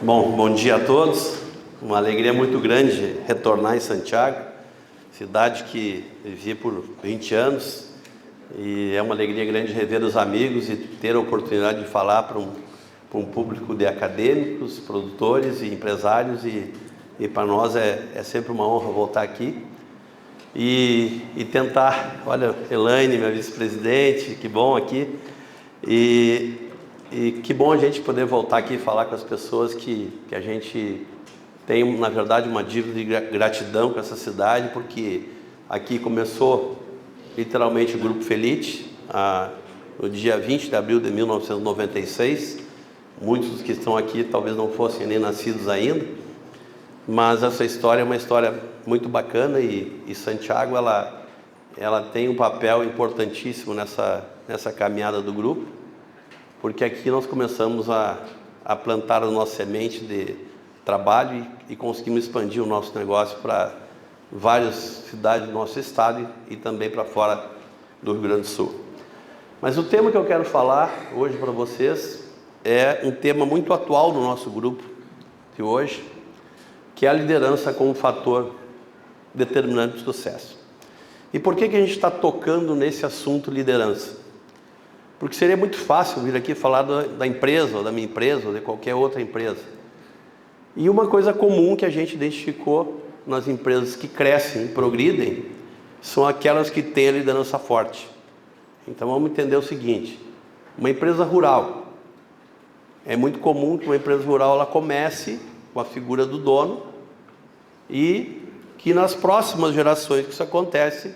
Bom dia a todos. Uma alegria muito grande retornar em Santiago, cidade que vivi por 20 anos, e é uma alegria grande rever os amigos e ter a oportunidade de falar para um público de acadêmicos, produtores e empresários, e para nós é sempre uma honra voltar aqui e tentar, olha, Elaine, minha vice-presidente, que bom aqui, e que bom a gente poder voltar aqui e falar com as pessoas que a gente tem, na verdade, uma dívida de gratidão com essa cidade, porque aqui começou literalmente o Grupo Felite, no dia 20 de abril de 1996. Muitos dos que estão aqui talvez não fossem nem nascidos ainda, mas essa história é uma história muito bacana, e Santiago ela tem um papel importantíssimo nessa caminhada do grupo, porque aqui nós começamos a plantar a nossa semente de trabalho e conseguimos expandir o nosso negócio para várias cidades do nosso estado e também para fora do Rio Grande do Sul. Mas o tema que eu quero falar hoje para vocês é um tema muito atual do nosso grupo de hoje, que é a liderança como fator determinante de sucesso. E por que a gente está tocando nesse assunto liderança? Porque seria muito fácil vir aqui falar da empresa, ou da minha empresa, ou de qualquer outra empresa. E uma coisa comum que a gente identificou nas empresas que crescem e progridem são aquelas que têm a liderança forte. Então vamos entender o seguinte: uma empresa rural, é muito comum que uma empresa rural ela comece com a figura do dono, e que nas próximas gerações que isso acontece,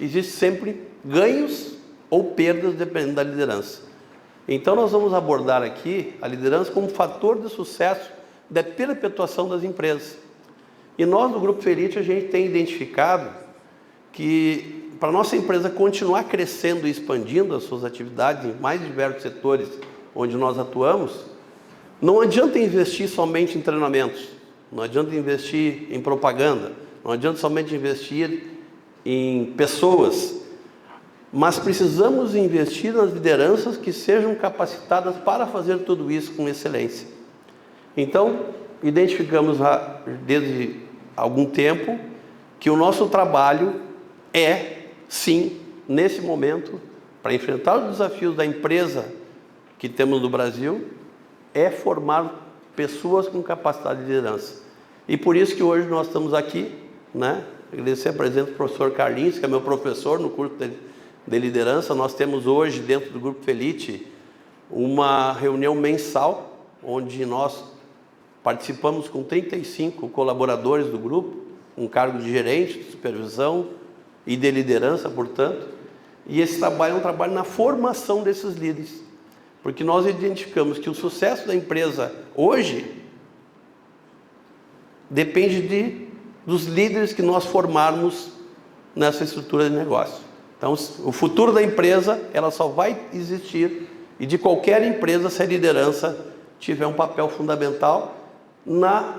existe sempre ganhos ou perdas dependendo da liderança. Então nós vamos abordar aqui a liderança como fator de sucesso da perpetuação das empresas. E nós do Grupo Felite a gente tem identificado que para a nossa empresa continuar crescendo e expandindo as suas atividades em mais diversos setores onde nós atuamos, não adianta investir somente em treinamentos, não adianta investir em propaganda, não adianta somente investir em pessoas, mas precisamos investir nas lideranças que sejam capacitadas para fazer tudo isso com excelência. Então, identificamos desde algum tempo que o nosso trabalho é, sim, nesse momento, para enfrentar os desafios da empresa que temos no Brasil, é formar pessoas com capacidade de liderança. E por isso que hoje nós estamos aqui, né? Agradecer a presença do professor Carlinhos, que é meu professor no curso de liderança. Nós temos hoje, dentro do Grupo Felite, uma reunião mensal, onde nós participamos com 35 colaboradores do grupo, um cargo de gerente, de supervisão e de liderança, portanto. E esse trabalho é um trabalho na formação desses líderes, porque nós identificamos que o sucesso da empresa hoje depende dos líderes que nós formarmos nessa estrutura de negócio. Então, o futuro da empresa, ela só vai existir, e de qualquer empresa, se a liderança tiver um papel fundamental na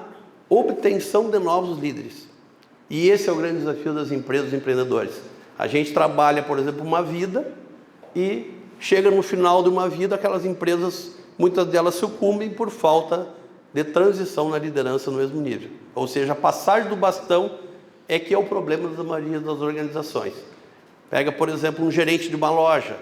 obtenção de novos líderes. E esse é o grande desafio das empresas e empreendedores. A gente trabalha, por exemplo, uma vida, e chega no final de uma vida, aquelas empresas, muitas delas sucumbem por falta de transição na liderança no mesmo nível. Ou seja, a passagem do bastão é que é o problema da maioria das organizações. Pega, por exemplo, um gerente de uma loja.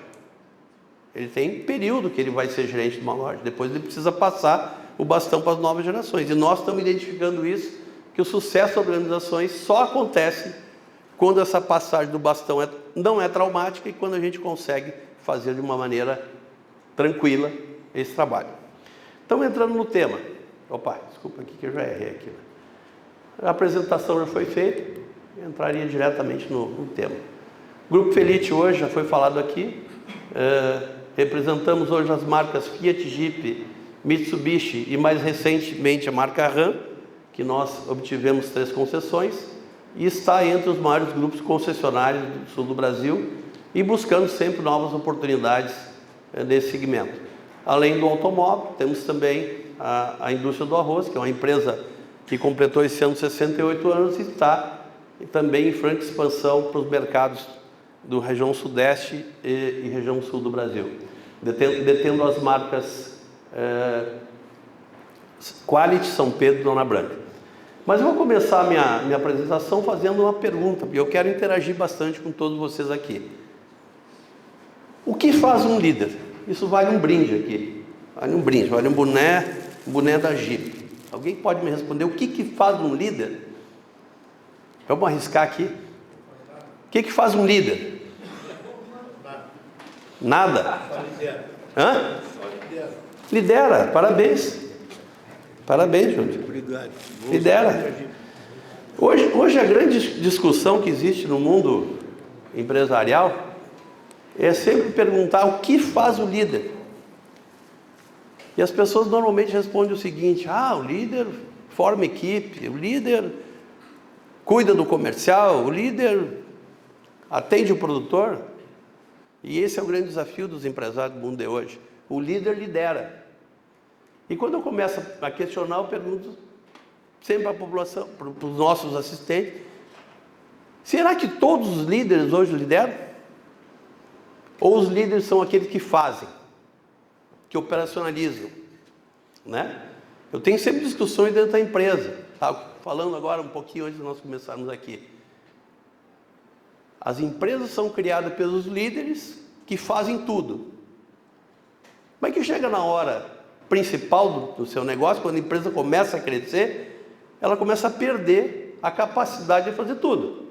Ele tem período que ele vai ser gerente de uma loja, depois ele precisa passar o bastão para as novas gerações. E nós estamos identificando isso, que o sucesso das organizações só acontece quando essa passagem do bastão não é traumática, e quando a gente consegue fazer de uma maneira tranquila esse trabalho. Então, entrando no tema. Opa, desculpa aqui que eu já errei aqui. A apresentação já foi feita, entraria diretamente no tema. O Grupo Felite hoje, já foi falado aqui, representamos hoje as marcas Fiat, Jeep, Mitsubishi e mais recentemente a marca Ram, que nós obtivemos 3 concessões, e está entre os maiores grupos concessionários do sul do Brasil, e buscando sempre novas oportunidades nesse segmento. Além do automóvel, temos também a indústria do arroz, que é uma empresa que completou esse ano 68 anos e está também em franca expansão para os mercados do região sudeste e região sul do Brasil, detendo as marcas Quality São Pedro, Dona Branca. Mas eu vou começar a minha apresentação fazendo uma pergunta, porque eu quero interagir bastante com todos vocês aqui. O que faz um líder? Isso vale um brinde aqui. Vale um brinde, vale um boné da Jeep. Alguém pode me responder o que faz um líder? Vamos arriscar aqui. O que faz um líder? Nada? Hã? Lidera, parabéns. Parabéns, Júlio. Obrigado. Lidera. Hoje a grande discussão que existe no mundo empresarial é sempre perguntar o que faz o líder. E as pessoas normalmente respondem o seguinte: o líder forma equipe, o líder cuida do comercial, o líder atende o produtor. E esse é o grande desafio dos empresários do mundo de hoje. O líder lidera. E quando eu começo a questionar, eu pergunto sempre à população, para os nossos assistentes: será que todos os líderes hoje lideram? Ou os líderes são aqueles que fazem, que operacionalizam, né? Eu tenho sempre discussões dentro da empresa. Falando agora um pouquinho antes de nós começarmos aqui. As empresas são criadas pelos líderes que fazem tudo. Mas que chega na hora principal do seu negócio, quando a empresa começa a crescer, ela começa a perder a capacidade de fazer tudo.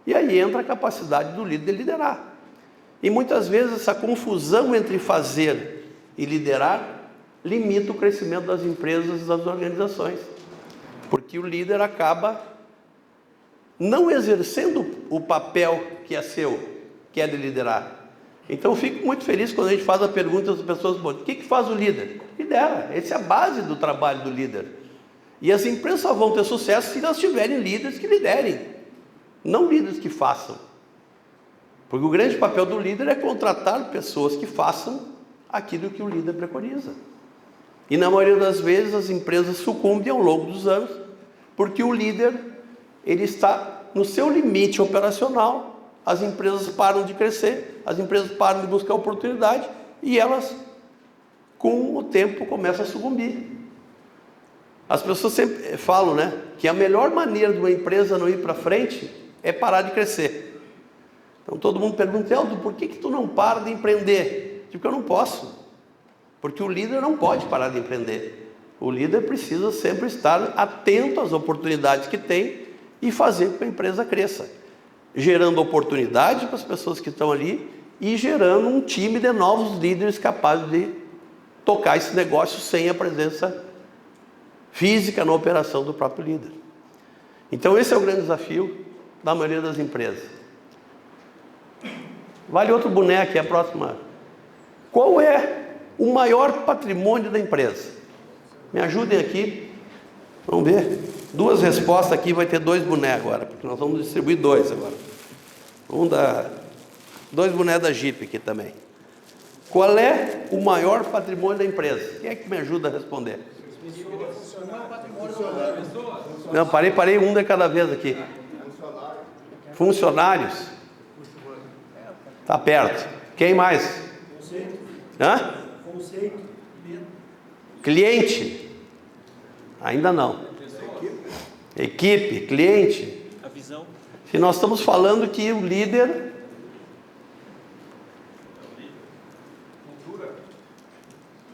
E aí entra a capacidade do líder de liderar. E muitas vezes essa confusão entre fazer e liderar limita o crescimento das empresas e das organizações. Porque o líder acaba não exercendo o papel que é seu, que é de liderar. Então eu fico muito feliz quando a gente faz a pergunta às pessoas: o que faz o líder? Lidera. Essa é a base do trabalho do líder. E as empresas só vão ter sucesso se elas tiverem líderes que liderem, não líderes que façam. Porque o grande papel do líder é contratar pessoas que façam aquilo que o líder preconiza. E na maioria das vezes as empresas sucumbem ao longo dos anos, porque o líder, ele está no seu limite operacional, as empresas param de crescer, as empresas param de buscar oportunidade e elas, com o tempo, começam a sucumbir. As pessoas sempre falam, né, que a melhor maneira de uma empresa não ir para frente é parar de crescer. Então todo mundo pergunta: Eldo, por que tu não para de empreender? Porque eu não posso. Porque o líder não pode parar de empreender. O líder precisa sempre estar atento às oportunidades que tem e fazer com que a empresa cresça, gerando oportunidade para as pessoas que estão ali e gerando um time de novos líderes capazes de tocar esse negócio sem a presença física na operação do próprio líder. Então esse é o grande desafio da maioria das empresas. Vale outro boneco aqui, a próxima. Qual é o maior patrimônio da empresa? Me ajudem aqui. Vamos ver. 2 respostas aqui, vai ter 2 bonecos agora, porque nós vamos distribuir 2 agora. 2 bonecos da Jeep aqui também. Qual é o maior patrimônio da empresa? Quem é que me ajuda a responder? Não, parei um de cada vez aqui. Funcionários. Está perto. Quem mais? Hã? Cliente? Ainda não. Equipe, cliente. A visão. Se nós estamos falando que o líder...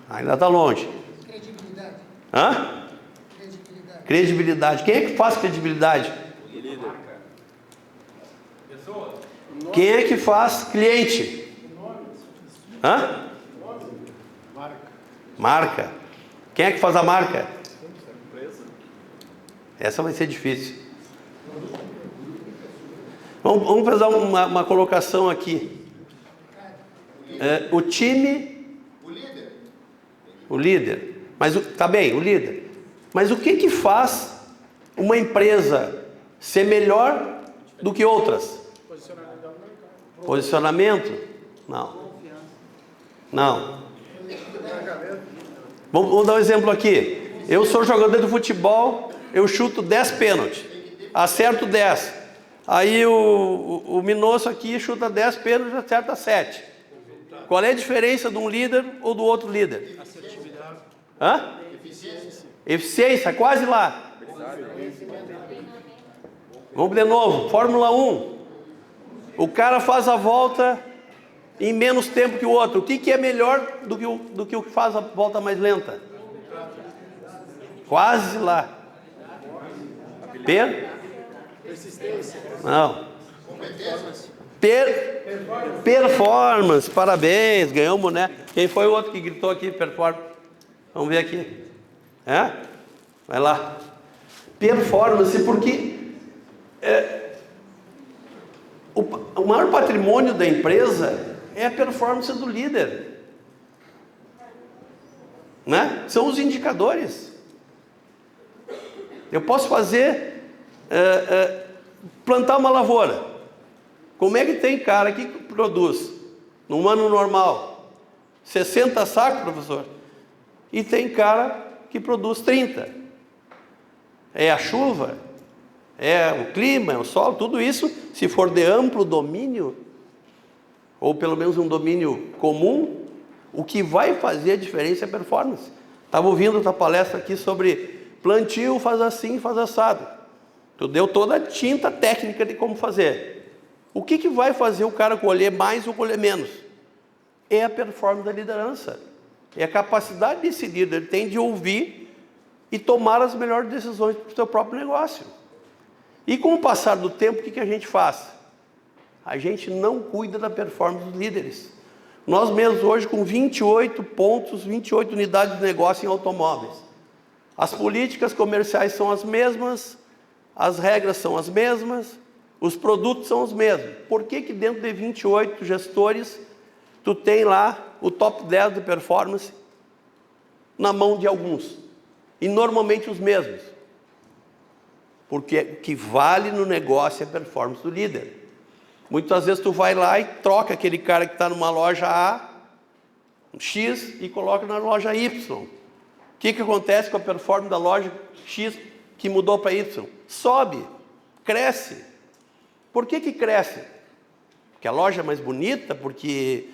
Ainda está longe. Credibilidade. Hã? Credibilidade. Credibilidade. Quem é que faz credibilidade? Líder. Quem é que faz cliente? Hã? Marca. Quem é que faz a marca? Essa vai ser difícil. Vamos fazer uma colocação aqui. O time... O líder. Mas tá bem, o líder. Mas o que faz uma empresa ser melhor do que outras? Posicionamento? Não. Não. Vamos dar um exemplo aqui. Eu sou jogador de futebol, eu chuto 10 pênaltis, acerto 10. Aí o Minosso aqui chuta 10 pênaltis e acerta 7. Qual é a diferença de um líder ou do outro líder? Assertividade. Hã? Eficiência, quase lá. Vamos de novo, Fórmula 1. O cara faz a volta em menos tempo que o outro. O que é melhor do que o que faz a volta mais lenta? Quase lá. Persistência. Não. Performance. Parabéns, ganhamos, né? Quem foi o outro que gritou aqui? Performance. Vamos ver aqui. Vai lá. Performance, porque o maior patrimônio da empresa é a performance do líder, né? São os indicadores. Eu posso fazer plantar uma lavoura. Como é que tem cara que produz num ano normal 60 sacos, professor, e tem cara que produz 30? É a chuva, é o clima, é o sol, tudo isso, se for de amplo domínio, ou pelo menos um domínio comum, o que vai fazer a diferença é a performance. Estava ouvindo outra palestra aqui sobre plantio, faz assim, faz assado. Tu deu toda a tinta técnica de como fazer. O que vai fazer o cara colher mais ou colher menos? É a performance da liderança. É a capacidade desse líder tem de ouvir e tomar as melhores decisões para o seu próprio negócio. E com o passar do tempo, o que a gente faz? A gente não cuida da performance dos líderes. Nós mesmos hoje com 28 pontos, 28 unidades de negócio em automóveis. As políticas comerciais são as mesmas, as regras são as mesmas, os produtos são os mesmos. Por que dentro de 28 gestores, tu tem lá o top 10 de performance na mão de alguns? E normalmente os mesmos. Porque o que vale no negócio é a performance do líder. Muitas vezes tu vai lá e troca aquele cara que está numa loja A, X, e coloca na loja Y. O que acontece com a performance da loja X que mudou para Y? Sobe, cresce. Por que cresce? Porque a loja é mais bonita, porque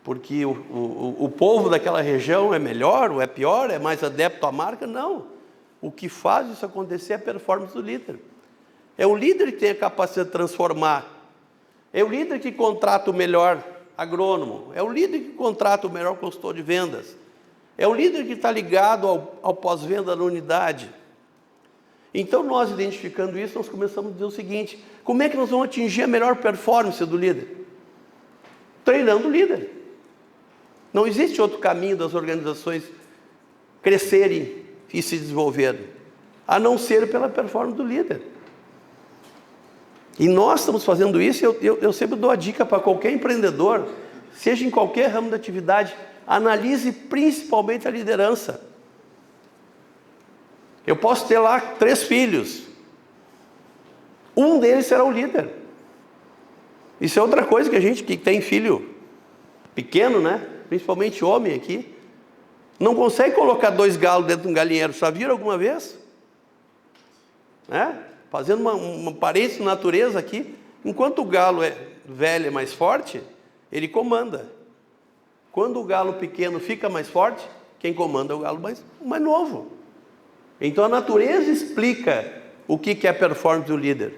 o povo daquela região é melhor, ou é pior, é mais adepto à marca? Não. O que faz isso acontecer é a performance do líder. É o líder que tem a capacidade de transformar. É o líder que contrata o melhor agrônomo. É o líder que contrata o melhor consultor de vendas. É o líder que está ligado ao pós-venda da unidade. Então, nós identificando isso, nós começamos a dizer o seguinte: como é que nós vamos atingir a melhor performance do líder? Treinando o líder. Não existe outro caminho das organizações crescerem e se desenvolverem, a não ser pela performance do líder. E nós estamos fazendo isso, eu sempre dou a dica para qualquer empreendedor, seja em qualquer ramo da atividade, analise principalmente a liderança. Eu posso ter lá 3 filhos, um deles será o líder. Isso é outra coisa que a gente que tem filho pequeno, né? Principalmente homem aqui, não consegue colocar 2 galos dentro de um galinheiro. Já viram alguma vez? Fazendo uma parede de natureza aqui, enquanto o galo é velho e mais forte, ele comanda. Quando o galo pequeno fica mais forte, quem comanda é o galo mais novo. Então a natureza explica o que é a performance do líder.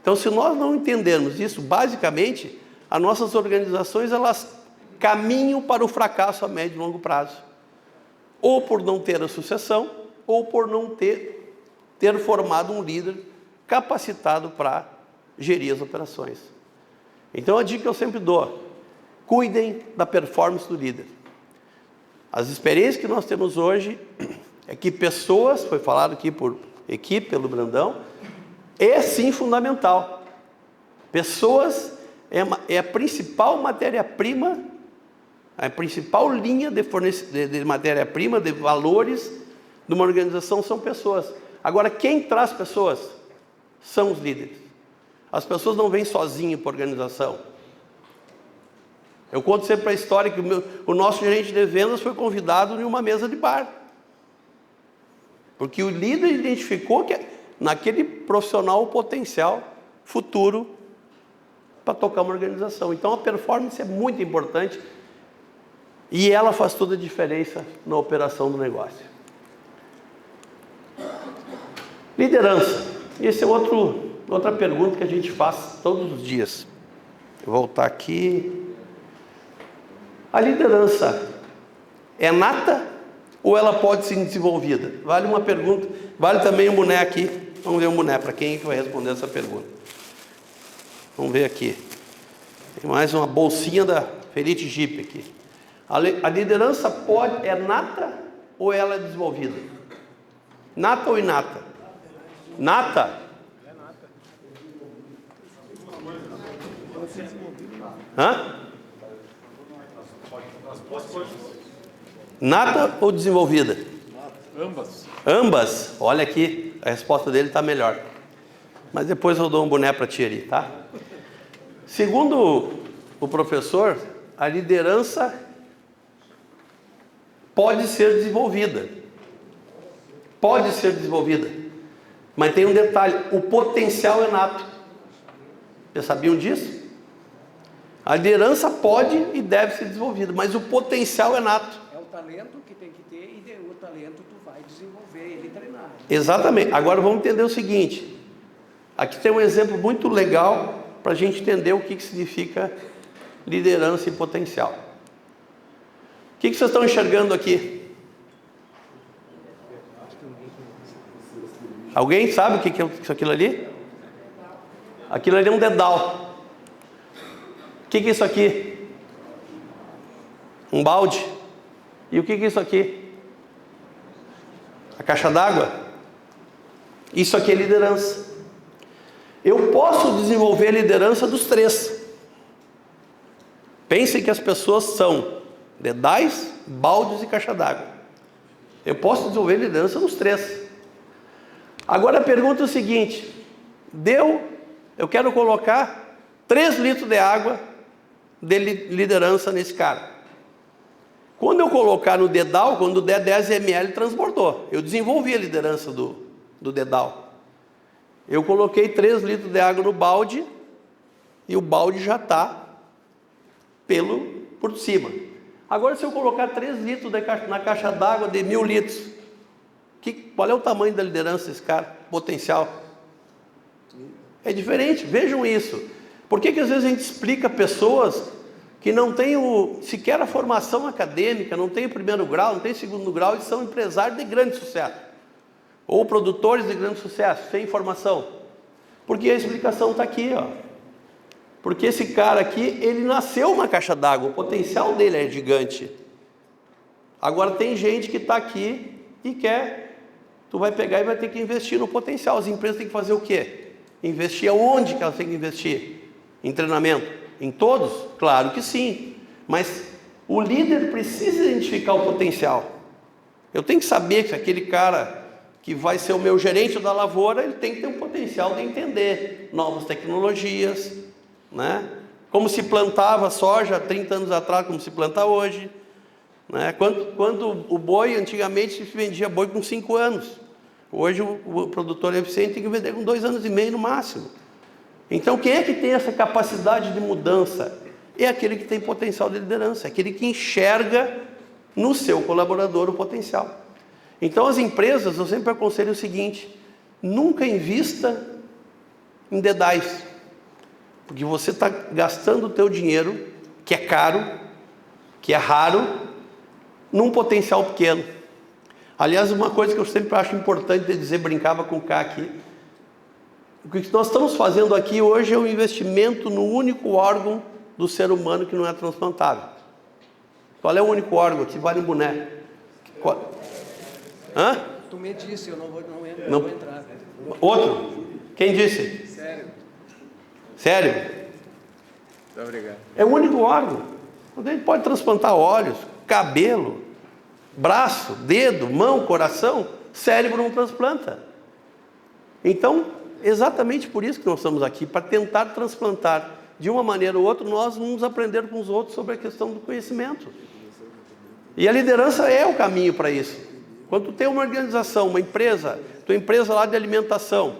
Então, se nós não entendermos isso, basicamente, as nossas organizações elas caminham para o fracasso a médio e longo prazo. Ou por não ter a sucessão, ou por não ter formado um líder capacitado para gerir as operações. Então, a dica que eu sempre dou: cuidem da performance do líder. As experiências que nós temos hoje é que pessoas, foi falado aqui por equipe, pelo Brandão, é sim fundamental. Pessoas é a principal matéria-prima, a principal linha de matéria-prima, de valores de uma organização são pessoas. Agora, quem traz pessoas são os líderes. As pessoas não vêm sozinhas para a organização. Eu conto sempre a história que o nosso gerente de vendas foi convidado em uma mesa de bar. Porque o líder identificou que naquele profissional o potencial futuro para tocar uma organização. Então a performance é muito importante e ela faz toda a diferença na operação do negócio. Liderança. Essa é outra pergunta que a gente faz todos os dias. Vou voltar aqui. A liderança é nata ou ela pode ser desenvolvida? Vale uma pergunta. Vale também um boné aqui. Vamos ver um boné para quem vai responder essa pergunta. Vamos ver aqui. Tem mais uma bolsinha da Felite Jeep aqui. A liderança é nata ou ela é desenvolvida? Nata ou inata? Nata? Hã? Nata ou desenvolvida? Ambas. Ambas. Olha aqui, a resposta dele está melhor. Mas depois eu dou um boné para ti ali, tá? Segundo o professor, a liderança pode ser desenvolvida. Pode ser desenvolvida. Mas tem um detalhe, o potencial é nato. Vocês sabiam disso? A liderança pode e deve ser desenvolvida, mas o potencial é nato. É o talento que tem que ter e o talento tu vai desenvolver ele treinar. Exatamente. Agora vamos entender o seguinte. Aqui tem um exemplo muito legal para a gente entender o que significa liderança e potencial. O que vocês estão enxergando aqui? Alguém sabe o que é aquilo ali? Aquilo ali é um dedal. O que é isso aqui? Um balde. E o que é isso aqui? A caixa d'água. Isso aqui é liderança. Eu posso desenvolver a liderança dos três. Pensem que as pessoas são dedais, baldes e caixa d'água. Eu posso desenvolver a liderança dos três. Agora a pergunta é o seguinte: eu quero colocar 3 litros de água de liderança nesse cara. Quando eu colocar no dedal, quando der 10 ml, transbordou. Eu desenvolvi a liderança do dedal. Eu coloquei 3 litros de água no balde e o balde já está por cima. Agora, se eu colocar 3 litros na caixa d'água de 1000 litros, qual é o tamanho da liderança desse cara? Potencial. É diferente, vejam isso. Por que às vezes a gente explica pessoas que não têm sequer a formação acadêmica, não têm o primeiro grau, não têm o segundo grau, e são empresários de grande sucesso? Ou produtores de grande sucesso, sem formação? Porque a explicação está aqui, ó. Porque esse cara aqui, ele nasceu uma caixa d'água, o potencial dele é gigante. Agora tem gente que está aqui e tu vai pegar e vai ter que investir no potencial. As empresas têm que fazer o quê? Investir aonde que elas têm que investir? Em treinamento? Em todos? Claro que sim. Mas o líder precisa identificar o potencial. Eu tenho que saber que aquele cara que vai ser o meu gerente da lavoura, ele tem que ter um potencial de entender novas tecnologias, né? Como se plantava soja há 30 anos atrás, como se planta hoje, né? Quando o boi, antigamente, se vendia boi com 5 anos. Hoje o produtor eficiente tem que vender com 2 anos e meio no máximo. Então quem é que tem essa capacidade de mudança? É aquele que tem potencial de liderança, é aquele que enxerga no seu colaborador o potencial. Então as empresas, eu sempre aconselho o seguinte: nunca invista em dedais, porque você está gastando o teu dinheiro, que é caro, que é raro, num potencial pequeno. Aliás, uma coisa que eu sempre acho importante de dizer, brincava com o Cá aqui, o que nós estamos fazendo aqui hoje é um investimento no único órgão do ser humano que não é transplantável. Qual é o único órgão? Que vale um boné. Hã? Tu me disse, eu não vou entrar. Outro? Quem disse? Sério? Muito obrigado. É o único órgão. A gente pode transplantar olhos, cabelo, braço, dedo, mão, coração. Cérebro não transplanta. Então, exatamente por isso que nós estamos aqui, para tentar transplantar de uma maneira ou outra. Nós vamos aprender com os outros sobre a questão do conhecimento. E a liderança é o caminho para isso. Quando tu tem uma organização, uma empresa, tua empresa lá de alimentação,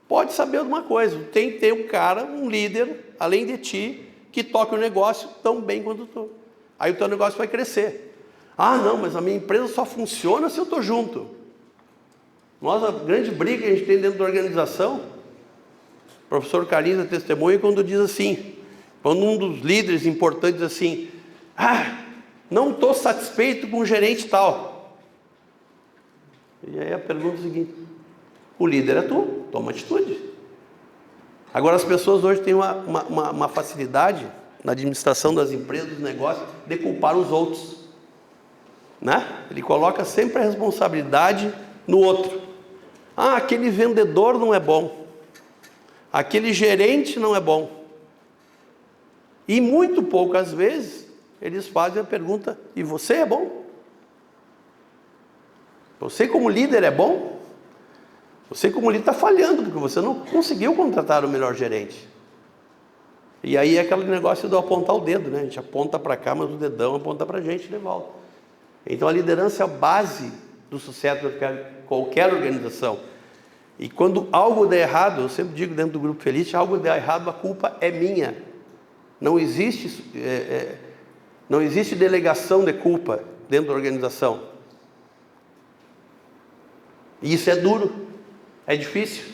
pode saber de uma coisa: tem que ter um cara, um líder, além de ti, que toque o negócio tão bem quanto tu. Aí o teu negócio vai crescer. Ah, não, mas a minha empresa só funciona se eu estou junto. A grande briga que a gente tem dentro da organização, o professor Carlinhos é testemunha quando diz assim, quando um dos líderes importantes diz assim, não estou satisfeito com o gerente tal. E aí a pergunta é a seguinte, o líder é tu, toma atitude. Agora as pessoas hoje têm uma facilidade na administração das empresas, dos negócios, de culpar os outros, né? Ele coloca sempre a responsabilidade no outro. Aquele vendedor não é bom, aquele gerente não é bom. E muito poucas vezes eles fazem a pergunta, e você é bom? Você como líder é bom? Você como líder está falhando, porque você não conseguiu contratar o melhor gerente. E aí é aquele negócio do apontar o dedo, né? A gente aponta para cá, mas o dedão aponta para a gente de volta. Então a liderança é a base do sucesso de qualquer organização. E quando algo der errado, eu sempre digo dentro do Grupo Feliz, se algo der errado, a culpa é minha. Não existe delegação de culpa dentro da organização. E isso é duro, é difícil.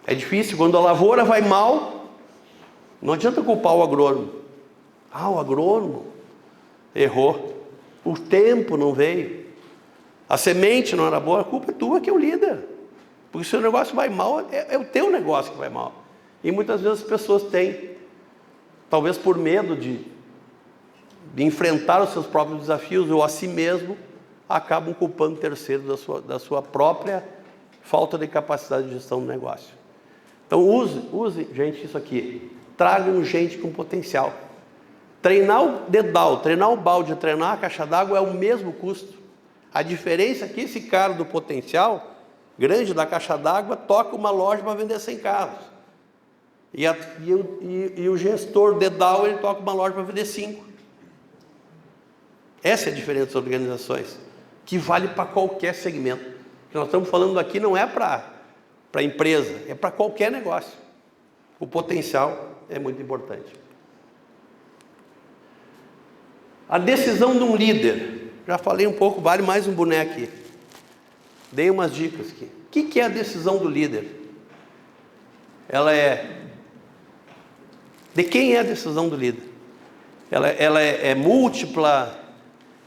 É difícil, quando a lavoura vai mal, não adianta culpar o agrônomo. O agrônomo errou, o tempo não veio, a semente não era boa, a culpa é tua que é o líder. Porque se o negócio vai mal, é o teu negócio que vai mal. E muitas vezes as pessoas têm, talvez por medo de enfrentar os seus próprios desafios ou a si mesmo, acabam culpando terceiros da sua própria falta de capacidade de gestão do negócio. Então use, gente, isso aqui. Tragam gente com potencial. Treinar o dedal, treinar o balde, treinar a caixa d'água é o mesmo custo. A diferença é que esse cara do potencial grande da caixa d'água toca uma loja para vender 100 carros. E o gestor dedal, ele toca uma loja para vender 5. Essa é a diferença das organizações, que vale para qualquer segmento. O que nós estamos falando aqui não é para empresa, é para qualquer negócio. O potencial é muito importante. A decisão de um líder, já falei um pouco, vale mais um boneco aqui. Dei umas dicas aqui. O que é a decisão do líder? Ela é... De quem é a decisão do líder? Ela é múltipla,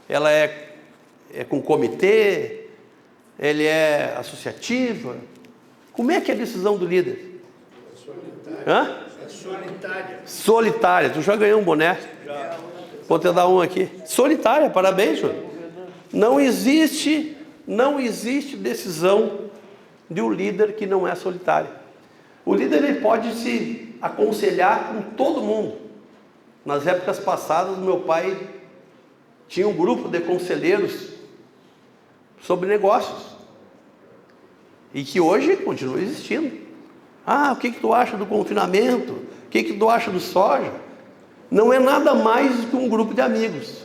ela é com comitê, ele é associativa. Como é que é a decisão do líder? Solitária. É solitária. Solitária. Tu já ganhou um boné? Já. Vou te dar um aqui. Solitária, parabéns, João. Não existe decisão de um líder que não é solitária. O líder, ele pode se aconselhar com todo mundo. Nas épocas passadas, meu pai tinha um grupo de conselheiros sobre negócios. E que hoje continua existindo. O que tu acha do confinamento? O que tu acha do soja? Não é nada mais do que um grupo de amigos.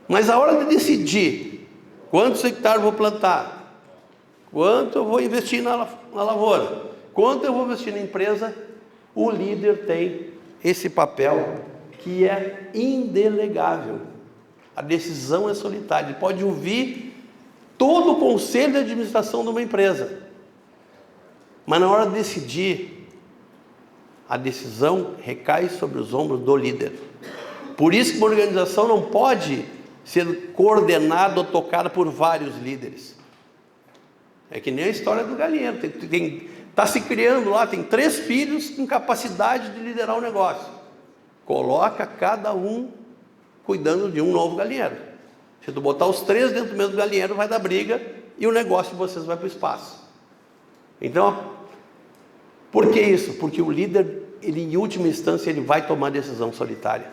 Mas a hora de decidir quantos hectares vou plantar, quanto eu vou investir na lavoura, quanto eu vou investir na empresa, o líder tem esse papel que é indelegável. A decisão é solitária. Ele pode ouvir todo o conselho de administração de uma empresa, mas na hora de decidir, a decisão recai sobre os ombros do líder. Por isso que uma organização não pode ser coordenada ou tocada por vários líderes. É que nem a história do galinheiro. Está se criando lá, tem 3 filhos com capacidade de liderar o negócio. Coloca cada um cuidando de um novo galinheiro. Se tu botar os 3 dentro do mesmo galinheiro, vai dar briga e o negócio de vocês vai para o espaço. Então, por que isso? Porque o líder, ele, em última instância, ele vai tomar decisão solitária.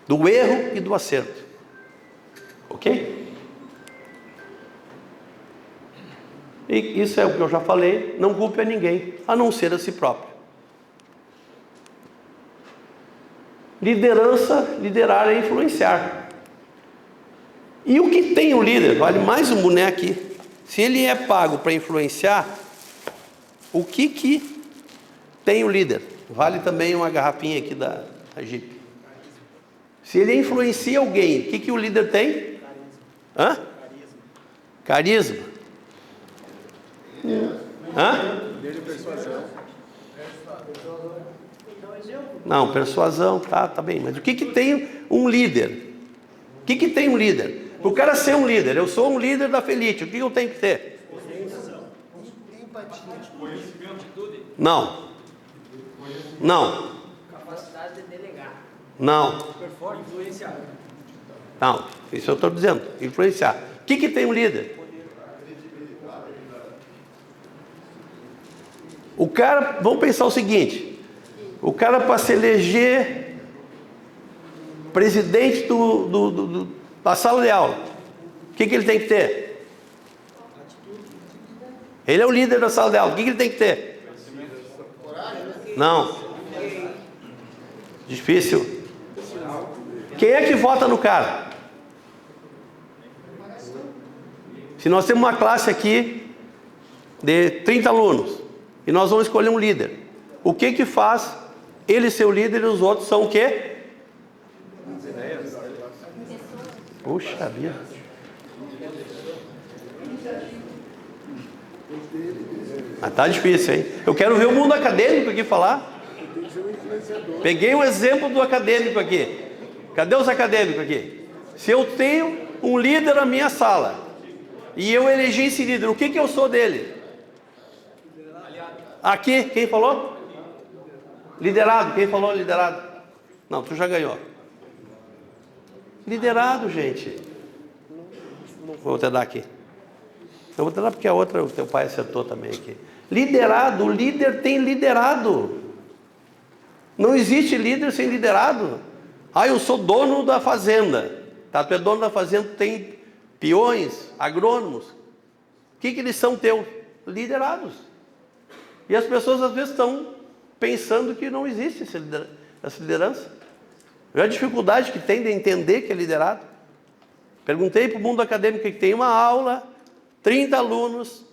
Do erro e do acerto. Ok? E isso é o que eu já falei, não culpe a ninguém, a não ser a si próprio. Liderar é influenciar. E o que tem o líder? Vale mais um boneco aqui. Se ele é pago para influenciar, o que tem o líder? Vale também uma garrafinha aqui da Jeep. Se ele influencia alguém, o que o líder tem? Carisma. Hã? Não, persuasão, tá bem. Mas o que tem um líder? O que tem um líder? O cara ser um líder, eu sou um líder da Felite, o que eu tenho que ter? Não. Não. Capacidade de delegar. Não. Influenciar. Não, isso eu estou dizendo, influenciar. O que tem um líder? O cara, vamos pensar o seguinte, o cara para se eleger presidente da sala de aula, o que ele tem que ter? Ele é o líder da sala de aula, o que ele tem que ter? Não. Difícil. Quem é que vota no cara? Se nós temos uma classe aqui de 30 alunos e nós vamos escolher um líder, o que faz ele ser o líder e os outros são o quê? Puxa vida. Mas tá difícil, hein? Eu quero ver o mundo acadêmico aqui falar. Peguei um exemplo do acadêmico aqui. Cadê os acadêmicos aqui? Se eu tenho um líder na minha sala e eu elegi esse líder, o que eu sou dele? Aqui, quem falou? Liderado. Quem falou liderado? Não, tu já ganhou. Liderado, gente. Vou te dar aqui. Eu vou te dar porque a outra o teu pai acertou também aqui. Liderado, o líder tem liderado. Não existe líder sem liderado. Ah, eu sou dono da fazenda. Tá, tu é dono da fazenda, tem peões, agrônomos. O que eles são teus? Liderados. E as pessoas às vezes estão pensando que não existe essa liderança. Olha a dificuldade que tem de entender que é liderado. Perguntei para o mundo acadêmico que tem uma aula, 30 alunos,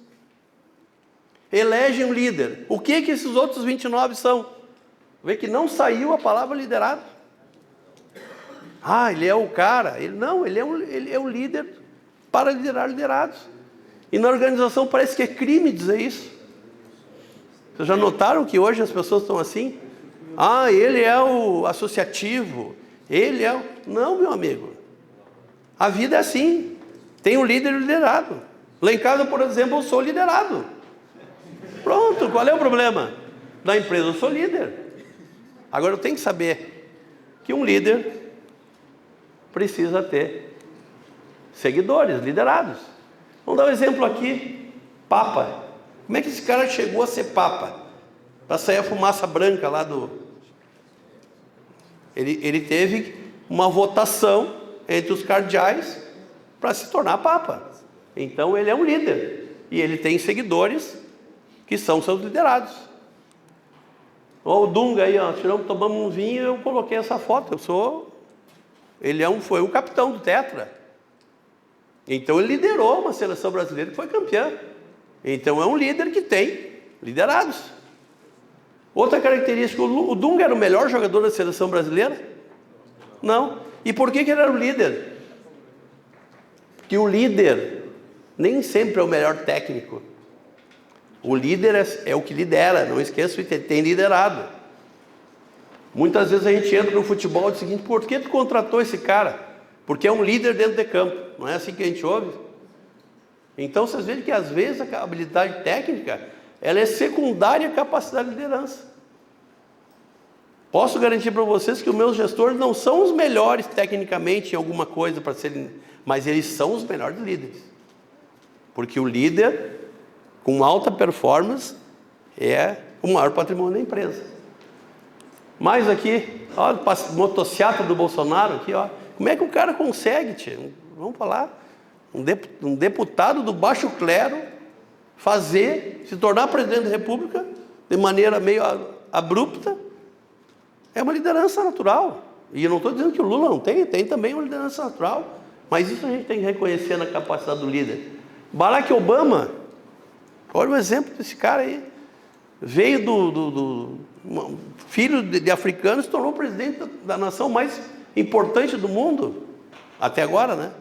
elegem um líder. O que esses outros 29 são? Vê que não saiu a palavra liderado. Ah, ele é o cara. Ele é o líder para liderar liderados. E na organização parece que é crime dizer isso. Vocês já notaram que hoje as pessoas estão assim? Ah, ele é o associativo. Ele é o... Não, meu amigo. A vida é assim. Tem um líder e um liderado. Lá em casa, por exemplo, eu sou liderado. Pronto, qual é o problema? Na empresa eu sou líder. Agora eu tenho que saber que um líder precisa ter seguidores, liderados. Vamos dar um exemplo aqui. Papa. Como é que esse cara chegou a ser papa? Para sair a fumaça branca lá do... Ele teve uma votação entre os cardeais para se tornar papa. Então ele é um líder. E ele tem seguidores que são seus liderados. Ó, o Dunga aí, ó, tomamos um vinho e eu coloquei essa foto. Foi o capitão do Tetra. Então ele liderou uma seleção brasileira que foi campeã. Então é um líder que tem liderados. Outra característica, o Dunga era o melhor jogador da seleção brasileira? Não. E por que ele era o líder? Porque o líder nem sempre é o melhor técnico. O líder é o que lidera, não esqueça que tem liderado. Muitas vezes a gente entra no futebol e diz o seguinte: por que tu contratou esse cara? Porque é um líder dentro de campo. Não é assim que a gente ouve? Então vocês veem que às vezes a habilidade técnica ela é secundária à capacidade de liderança. Posso garantir para vocês que os meus gestores não são os melhores tecnicamente em alguma coisa para serem, mas eles são os melhores líderes. Porque o líder com alta performance é o maior patrimônio da empresa. Mais aqui, olha a motociata do Bolsonaro aqui, ó. Como é que o cara consegue, tia? Vamos falar. Um deputado do baixo clero se tornar presidente da República de maneira meio abrupta, é uma liderança natural. E eu não estou dizendo que o Lula não tem também uma liderança natural, mas isso a gente tem que reconhecer na capacidade do líder. Barack Obama, olha o exemplo desse cara aí, veio filho de africano, se tornou presidente da nação mais importante do mundo, até agora, né?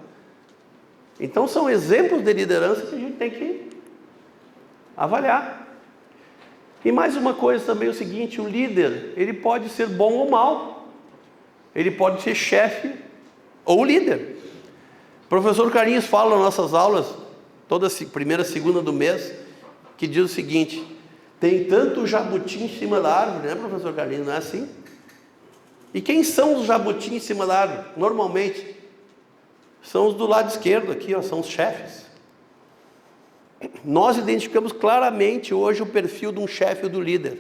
Então são exemplos de liderança que a gente tem que avaliar. E mais uma coisa também é o seguinte, o líder, ele pode ser bom ou mal. Ele pode ser chefe ou líder. O professor Carlinhos fala nas nossas aulas, toda primeira, segunda do mês, que diz o seguinte: tem tanto jabuti em cima da árvore, né, professor Carlinhos? Não é assim? E quem são os jabutis em cima da árvore? Normalmente, são os do lado esquerdo aqui, ó, são os chefes. Nós identificamos claramente hoje o perfil de um chefe ou do líder.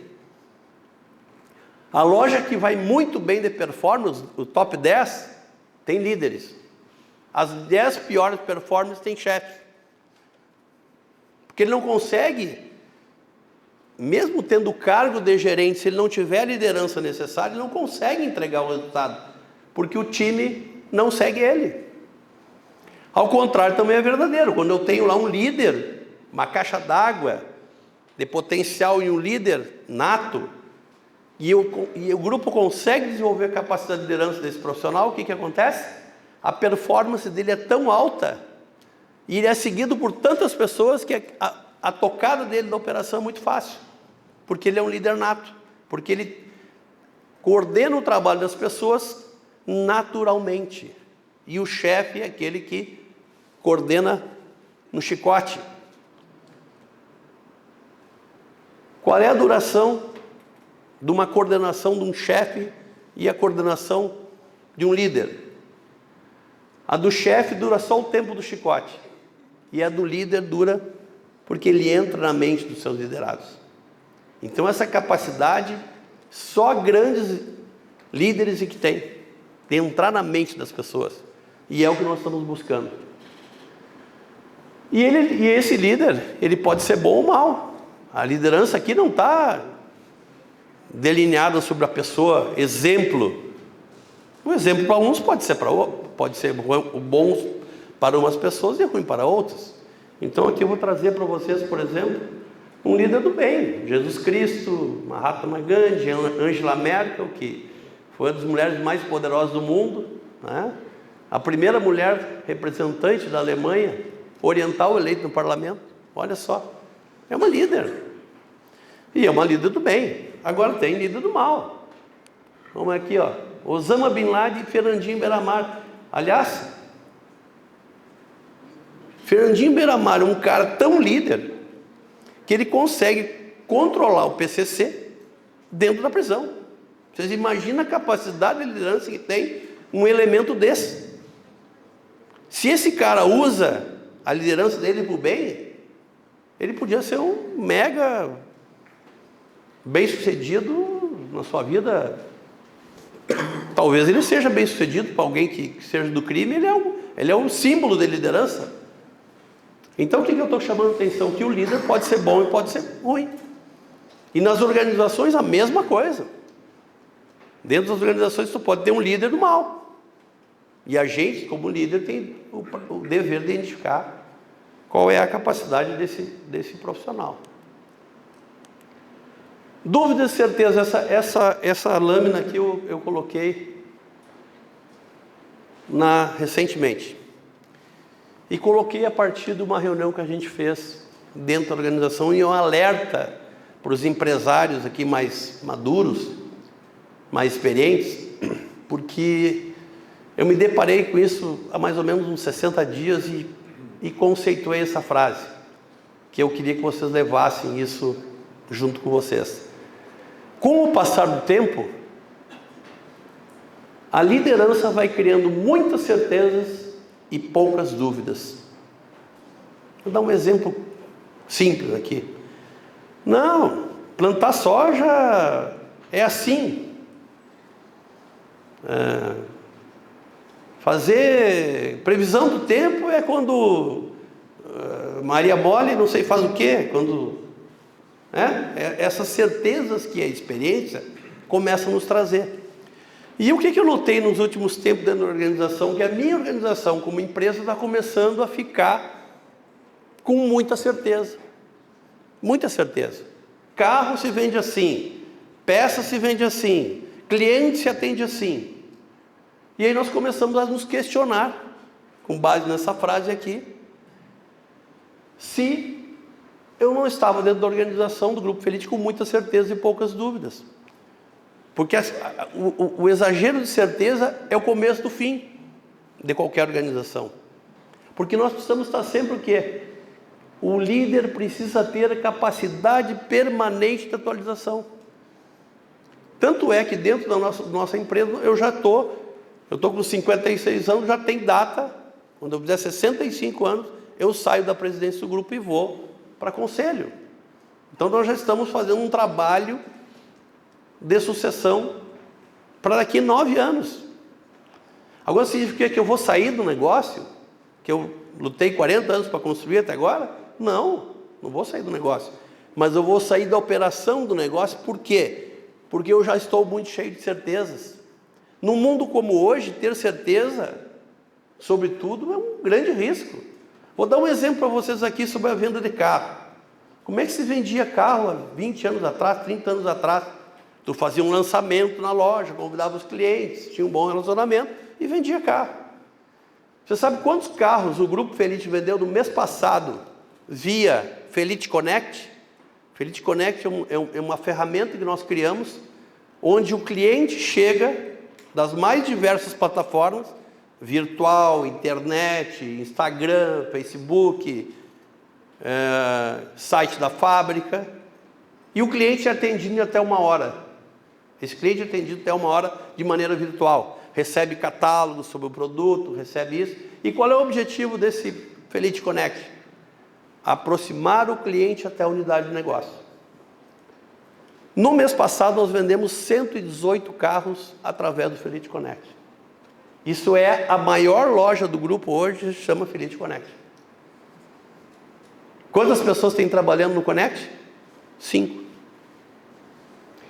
A loja que vai muito bem de performance, o top 10, tem líderes. As 10 piores performances têm chefes. Porque ele não consegue, mesmo tendo o cargo de gerente, se ele não tiver a liderança necessária, ele não consegue entregar o resultado. Porque o time não segue ele. Ao contrário, também é verdadeiro. Quando eu tenho lá um líder, uma caixa d'água de potencial e um líder nato, e o grupo consegue desenvolver a capacidade de liderança desse profissional, o que acontece? A performance dele é tão alta, e ele é seguido por tantas pessoas, que a tocada dele na operação é muito fácil, porque ele é um líder nato, porque ele coordena o trabalho das pessoas naturalmente, e o chefe é aquele que coordena no chicote. Qual é a duração de uma coordenação de um chefe e a coordenação de um líder? A do chefe dura só o tempo do chicote, e a do líder dura porque ele entra na mente dos seus liderados. Então essa capacidade só grandes líderes que têm, de entrar na mente das pessoas, e é o que nós estamos buscando. E esse líder, ele pode ser bom ou mal. A liderança aqui não está delineada sobre a pessoa, exemplo. Um exemplo para uns pode ser bom para umas pessoas e ruim para outras. Então aqui eu vou trazer para vocês, por exemplo, um líder do bem, Jesus Cristo, Mahatma Gandhi, Angela Merkel, que foi uma das mulheres mais poderosas do mundo, né? A primeira mulher representante da Alemanha oriental eleita no parlamento. Olha só, é uma líder. E é uma líder do bem. Agora tem líder do mal. Vamos aqui, ó. Osama Bin Laden e Fernandinho Beiramar. Aliás, Fernandinho Beiramar é um cara tão líder que ele consegue controlar o PCC dentro da prisão. Vocês imaginam a capacidade de liderança que tem um elemento desse? Se esse cara usa a liderança dele para o bem, ele podia ser um mega bem-sucedido na sua vida. Talvez ele seja bem-sucedido para alguém que seja do crime, ele é um símbolo de liderança. Então o que eu estou chamando a atenção? Que o líder pode ser bom e pode ser ruim. E nas organizações a mesma coisa. Dentro das organizações tu pode ter um líder do mal. E a gente, como líder, tem o dever de identificar qual é a capacidade desse profissional. Dúvida e certeza, essa lâmina aqui eu coloquei recentemente. E coloquei a partir de uma reunião que a gente fez dentro da organização, e um alerta para os empresários aqui mais maduros, mais experientes, porque eu me deparei com isso há mais ou menos uns 60 dias e conceituei essa frase, que eu queria que vocês levassem isso junto com vocês. Com o passar do tempo, a liderança vai criando muitas certezas e poucas dúvidas. Vou dar um exemplo simples aqui. Não, plantar soja é assim. Fazer previsão do tempo é quando Maria Mole não sei faz o quê, quando... essas certezas que a experiência começa a nos trazer. E o que eu notei nos últimos tempos dentro da organização? Que a minha organização como empresa está começando a ficar com muita certeza. Muita certeza. Carro se vende assim, peça se vende assim, cliente se atende assim. E aí nós começamos a nos questionar, com base nessa frase aqui, se eu não estava dentro da organização do Grupo Felite com muita certeza e poucas dúvidas. Porque o exagero de certeza é o começo do fim de qualquer organização. Porque nós precisamos estar sempre o quê? O líder precisa ter a capacidade permanente de atualização. Tanto é que dentro da nossa empresa eu estou com 56 anos, já tem data, quando eu fizer 65 anos, eu saio da presidência do grupo e vou para conselho. Então nós já estamos fazendo um trabalho de sucessão para daqui a 9 anos. Agora significa que eu vou sair do negócio, que eu lutei 40 anos para construir até agora? Não vou sair do negócio. Mas eu vou sair da operação do negócio, por quê? Porque eu já estou muito cheio de certezas. Num mundo como hoje, ter certeza sobre tudo é um grande risco. Vou dar um exemplo para vocês aqui sobre a venda de carro. Como é que se vendia carro há 20 anos atrás, 30 anos atrás? Tu fazia um lançamento na loja, convidava os clientes, tinha um bom relacionamento e vendia carro. Você sabe quantos carros o Grupo Felite vendeu no mês passado via Felite Connect? Felite Connect é uma ferramenta que nós criamos, onde o cliente chega das mais diversas plataformas, virtual, internet, Instagram, Facebook, site da fábrica, e o cliente é atendido até 1 hora. Esse cliente é atendido até 1 hora de maneira virtual. Recebe catálogos sobre o produto, recebe isso. E qual é o objetivo desse Felite Connect? Aproximar o cliente até a unidade de negócio. No mês passado, nós vendemos 118 carros através do Felite Connect. Isso é a maior loja do grupo hoje, se chama Felite Connect. Quantas pessoas tem trabalhando no Connect? 5.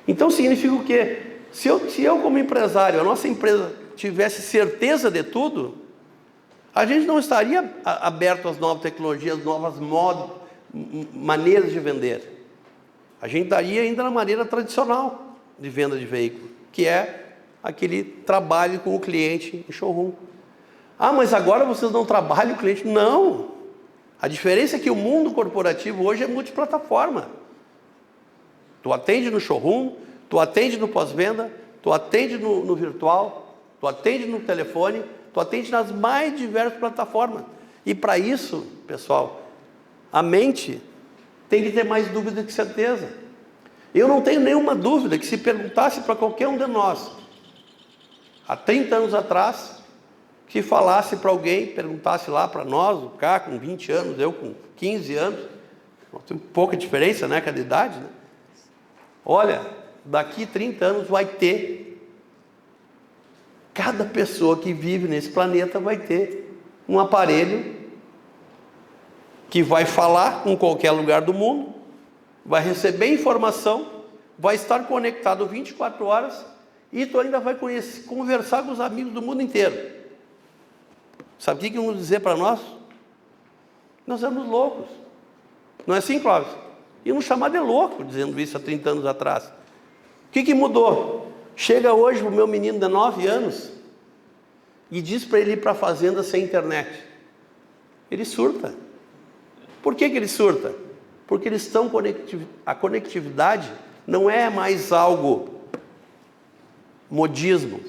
Então significa o quê? Se eu como empresário, a nossa empresa tivesse certeza de tudo, a gente não estaria aberto às novas tecnologias, novas maneiras de vender. A gente estaria ainda na maneira tradicional de venda de veículo, que é aquele trabalho com o cliente em showroom. Ah, mas agora vocês não trabalham com o cliente? Não! A diferença é que o mundo corporativo hoje é multiplataforma. Tu atende no showroom, tu atende no pós-venda, tu atende no virtual, tu atende no telefone, tu atende nas mais diversas plataformas. E para isso, pessoal, a mente tem que ter mais dúvida que certeza. Eu não tenho nenhuma dúvida que se perguntasse para qualquer um de nós, há 30 anos atrás, que falasse para alguém, perguntasse lá para nós, o cara com 20 anos, eu com 15 anos, tem pouca diferença, né, cada idade, né? Olha, daqui 30 anos vai ter, cada pessoa que vive nesse planeta vai ter um aparelho que vai falar com qualquer lugar do mundo, vai receber informação, vai estar conectado 24 horas e tu ainda vai conversar com os amigos do mundo inteiro. Sabe o que vão dizer para nós? Nós somos loucos. Não é assim, Cláudio? Iam nos chamar de louco dizendo isso há 30 anos atrás. O que mudou? Chega hoje o meu menino de 9 anos e diz para ele ir para a fazenda sem internet. Ele surta. Por que ele surta? Porque eles estão a conectividade não é mais algo modismo.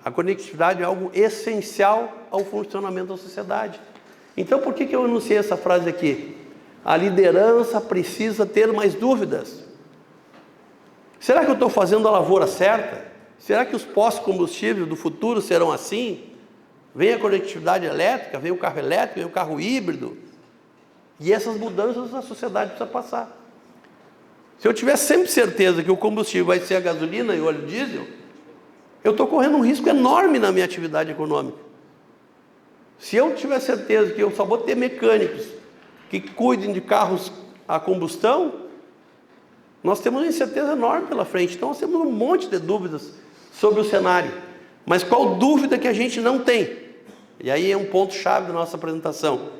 A conectividade é algo essencial ao funcionamento da sociedade. Então, por que eu anunciei essa frase aqui? A liderança precisa ter mais dúvidas. Será que eu estou fazendo a lavoura certa? Será que os postos de combustível do futuro serão assim? Vem a conectividade elétrica, vem o carro elétrico, vem o carro híbrido. E essas mudanças a sociedade precisa passar. Se eu tiver sempre certeza que o combustível vai ser a gasolina e o óleo diesel, eu estou correndo um risco enorme na minha atividade econômica. Se eu tiver certeza que eu só vou ter mecânicos que cuidem de carros a combustão, nós temos uma incerteza enorme pela frente. Então nós temos um monte de dúvidas sobre o cenário. Mas qual dúvida que a gente não tem? E aí é um ponto-chave da nossa apresentação.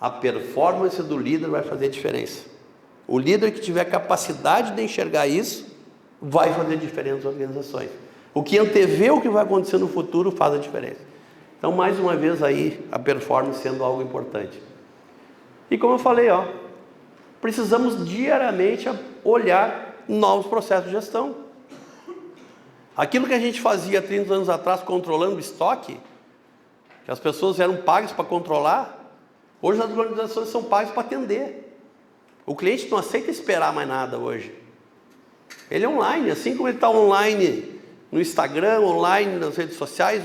A performance do líder vai fazer diferença. O líder que tiver capacidade de enxergar isso, vai fazer diferença nas organizações. O que antevê o que vai acontecer no futuro faz a diferença. Então, mais uma vez aí, a performance sendo algo importante. E como eu falei, precisamos diariamente olhar novos processos de gestão. Aquilo que a gente fazia 30 anos atrás controlando o estoque, que as pessoas eram pagas para controlar, hoje as organizações são pagas para atender. O cliente não aceita esperar mais nada hoje. Ele é online, assim como ele está online no Instagram, online nas redes sociais,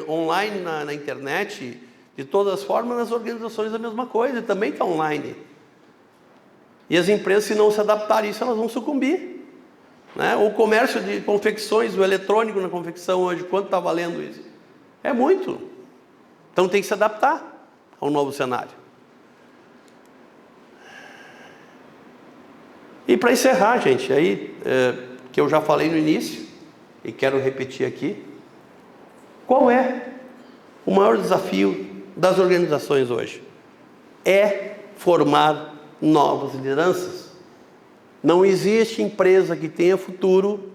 online na internet, de todas as formas, nas organizações a mesma coisa, ele também está online. E as empresas, se não se adaptarem a isso, elas vão sucumbir. Né? O comércio de confecções, o eletrônico na confecção hoje, quanto está valendo isso? É muito. Então tem que se adaptar ao novo cenário. E para encerrar, gente, aí que eu já falei no início, e quero repetir aqui, qual é o maior desafio das organizações hoje? É formar novas lideranças. Não existe empresa que tenha futuro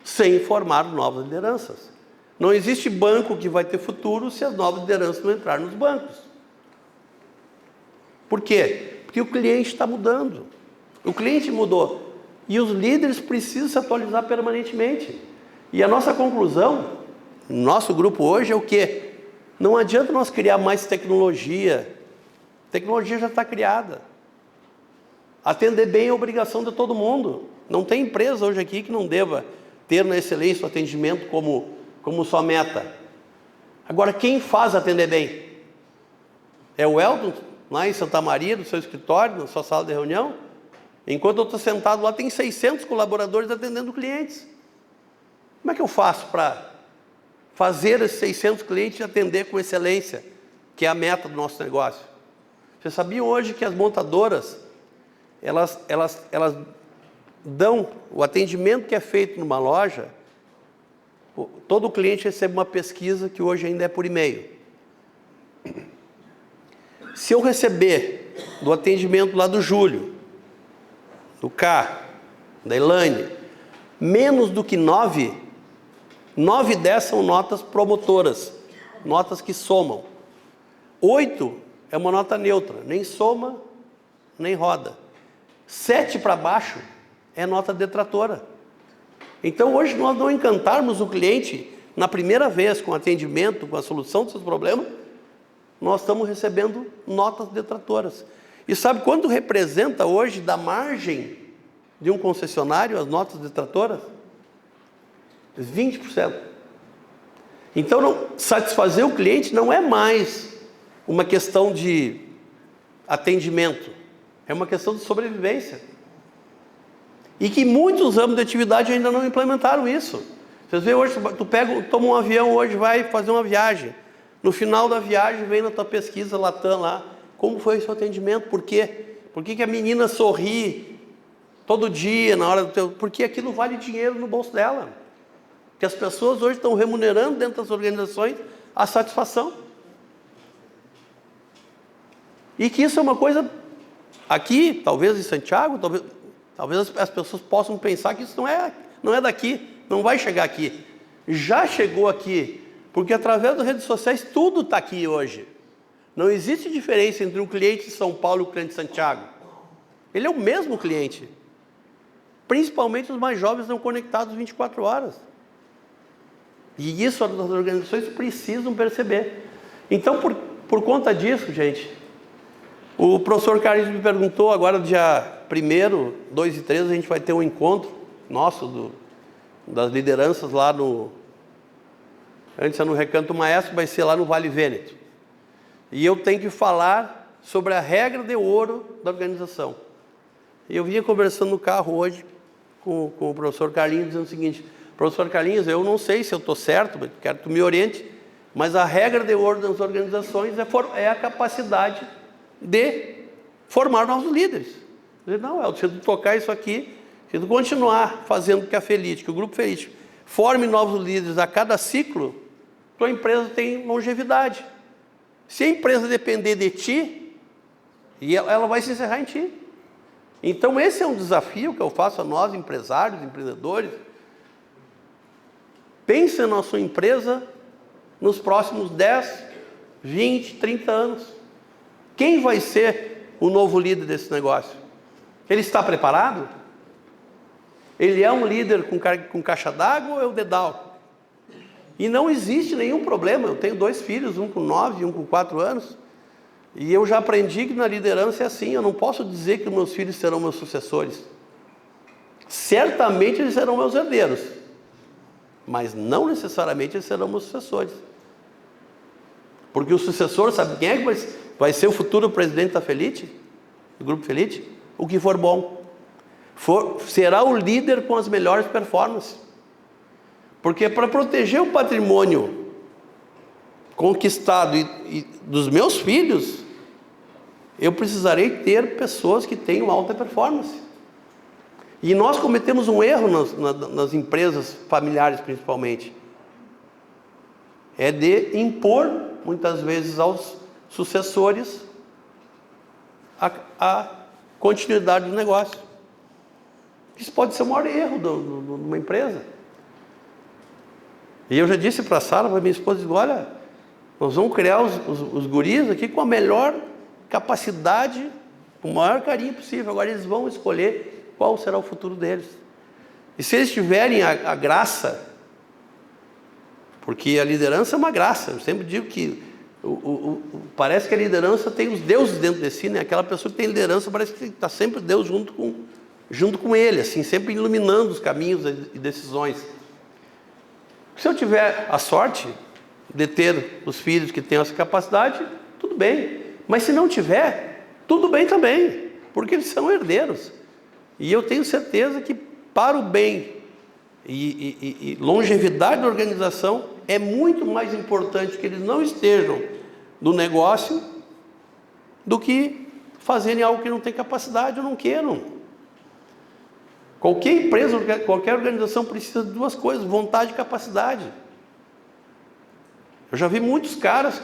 sem formar novas lideranças. Não existe banco que vai ter futuro se as novas lideranças não entrarem nos bancos. Por quê? Porque o cliente está mudando. O cliente mudou. E os líderes precisam se atualizar permanentemente. E a nossa conclusão, no nosso grupo hoje, é o quê? Não adianta nós criar mais tecnologia. A tecnologia já está criada. Atender bem é obrigação de todo mundo. Não tem empresa hoje aqui que não deva ter na excelência o atendimento como sua meta. Agora, quem faz atender bem? É o Elton, lá em Santa Maria, no seu escritório, na sua sala de reunião? Enquanto eu estou sentado lá, tem 600 colaboradores atendendo clientes. Como é que eu faço para fazer esses 600 clientes atender com excelência, que é a meta do nosso negócio? Vocês sabiam hoje que as montadoras, elas dão o atendimento que é feito numa loja, todo cliente recebe uma pesquisa que hoje ainda é por e-mail. Se eu receber do atendimento lá do Júlio, do K, da Elaine, menos do que 9 e 10 são notas promotoras, notas que somam. 8 é uma nota neutra, nem soma, nem roda. 7 para baixo é nota detratora. Então, hoje, nós não encantarmos o cliente na primeira vez com atendimento, com a solução dos seus problemas, nós estamos recebendo notas detratoras. E sabe quanto representa hoje da margem de um concessionário as notas detratoras? 20%. Então, satisfazer o cliente não é mais uma questão de atendimento, é uma questão de sobrevivência. E que muitos âmbitos de atividade ainda não implementaram isso. Vocês veem hoje, toma um avião hoje, vai fazer uma viagem. No final da viagem, vem na tua pesquisa Latam lá, como foi o seu atendimento, por quê? Por que a menina sorri todo dia na hora do teu... Porque aquilo vale dinheiro no bolso dela. Porque as pessoas hoje estão remunerando dentro das organizações a satisfação. E que isso é uma coisa... Aqui, talvez em Santiago, talvez as pessoas possam pensar que isso não é daqui, não vai chegar aqui. Já chegou aqui, porque através das redes sociais tudo está aqui hoje. Não existe diferença entre um cliente de São Paulo e um cliente de Santiago. Ele é o mesmo cliente. Principalmente os mais jovens não conectados 24 horas. E isso as organizações precisam perceber. Então, por conta disso, gente, o professor Carlinhos me perguntou, agora dia 1º, 2 e 3, a gente vai ter um encontro nosso das lideranças lá antes é no Recanto Maestro, vai ser lá no Vale Vêneto. E eu tenho que falar sobre a regra de ouro da organização. E eu vinha conversando no carro hoje com o professor Carlinhos, dizendo o seguinte: professor Carlinhos, eu não sei se eu estou certo, mas quero que tu me oriente, mas a regra de ouro das organizações é a capacidade de formar novos líderes. Eu disse, não, se tu tocar isso aqui, se tu continuar fazendo que a Felite, que o Grupo Felite forme novos líderes a cada ciclo, tua empresa tem longevidade. Se a empresa depender de ti, ela vai se encerrar em ti. Então esse é um desafio que eu faço a nós, empresários, empreendedores. Pense na sua empresa nos próximos 10, 20, 30 anos. Quem vai ser o novo líder desse negócio? Ele está preparado? Ele é um líder com caixa d'água ou é o dedal? E não existe nenhum problema. Eu tenho 2 filhos, um com 9 e um com 4 anos. E eu já aprendi que na liderança é assim. Eu não posso dizer que meus filhos serão meus sucessores. Certamente eles serão meus herdeiros, mas não necessariamente eles serão meus sucessores. Porque o sucessor, sabe quem é que vai ser o futuro presidente da Felite? Do Grupo Felite? O que for bom. Será o líder com as melhores performances. Porque para proteger o patrimônio conquistado e dos meus filhos, eu precisarei ter pessoas que tenham alta performance. E nós cometemos um erro nas empresas familiares, principalmente. É de impor, muitas vezes, aos sucessores a continuidade do negócio. Isso pode ser o maior erro de uma empresa. E eu já disse para a Sara, para minha esposa, olha, nós vamos criar os guris aqui com a melhor capacidade, com o maior carinho possível. Agora eles vão escolher qual será o futuro deles. E se eles tiverem a graça, porque a liderança é uma graça, eu sempre digo que parece que a liderança tem os deuses dentro de si, né? Aquela pessoa que tem liderança parece que está sempre Deus junto com ele, assim, sempre iluminando os caminhos e decisões. Se eu tiver a sorte de ter os filhos que tenham essa capacidade, tudo bem. Mas se não tiver, tudo bem também, porque eles são herdeiros. E eu tenho certeza que para o bem e longevidade da organização é muito mais importante que eles não estejam no negócio do que fazerem algo que não tem capacidade ou não queiram. Qualquer empresa, qualquer organização precisa de 2 coisas, vontade e capacidade. Eu já vi muitos caras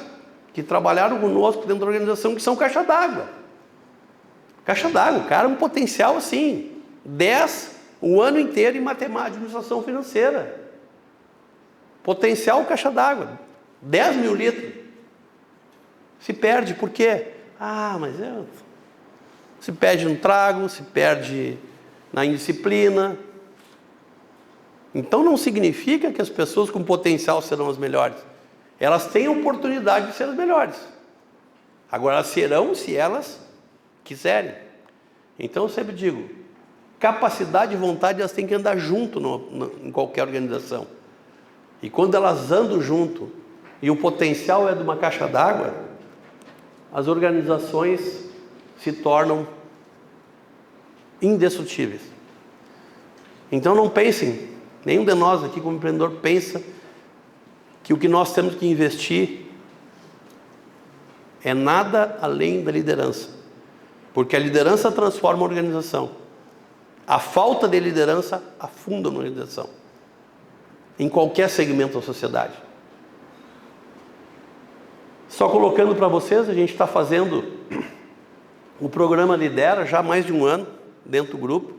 que trabalharam conosco dentro da organização que são caixa d'água. Caixa d'água, o cara é um potencial assim, 10 o ano inteiro em matemática, administração financeira. Potencial caixa d'água, 10 mil litros. Se perde, por quê? Se perde no trago, se perde na indisciplina. Então não significa que as pessoas com potencial serão as melhores. Elas têm a oportunidade de ser as melhores. Agora elas serão se elas quiserem. Então eu sempre digo, capacidade e vontade elas têm que andar junto em qualquer organização. E quando elas andam junto e o potencial é de uma caixa d'água, as organizações se tornam indestrutíveis. Então não pensem, nenhum de nós aqui como empreendedor pensa que o que nós temos que investir é nada além da liderança. Porque a liderança transforma a organização. A falta de liderança afunda uma organização. Em qualquer segmento da sociedade. Só colocando para vocês, a gente está fazendo o programa Lidera já há mais de 1 ano dentro do grupo.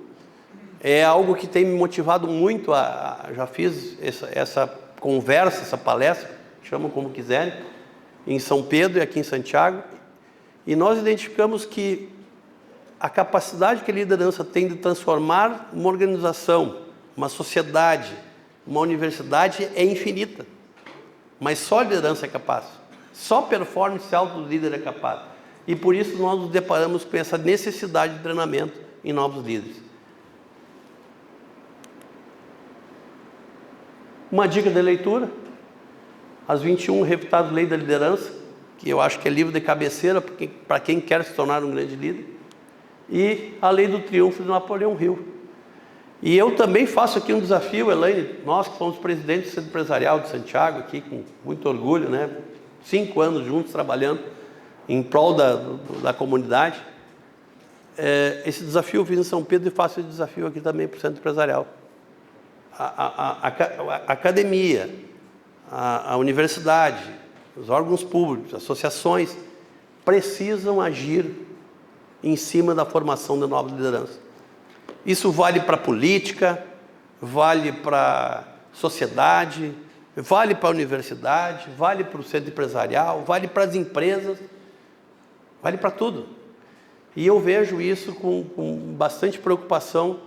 É algo que tem me motivado muito já fiz essa conversa, essa palestra, chamam como quiserem, em São Pedro e aqui em Santiago. E nós identificamos que a capacidade que a liderança tem de transformar uma organização, uma sociedade, uma universidade é infinita. Mas só a liderança é capaz. Só performance alta do líder é capaz. E por isso nós nos deparamos com essa necessidade de treinamento em novos líderes. Uma dica de leitura. As 21 Reputados Lei da Liderança, que eu acho que é livro de cabeceira para quem quer se tornar um grande líder. E a Lei do Triunfo de Napoleão Hill. E eu também faço aqui um desafio, Elaine, nós que somos presidentes do Centro Empresarial de Santiago, aqui com muito orgulho, né? 5 anos juntos trabalhando em prol da comunidade. Esse desafio eu fiz em São Pedro e faço esse desafio aqui também para o Centro Empresarial. A academia, a universidade, os órgãos públicos, associações, precisam agir em cima da formação de nova liderança. Isso vale para a política, vale para a sociedade, vale para a universidade, vale para o centro empresarial, vale para as empresas, vale para tudo. E eu vejo isso com bastante preocupação,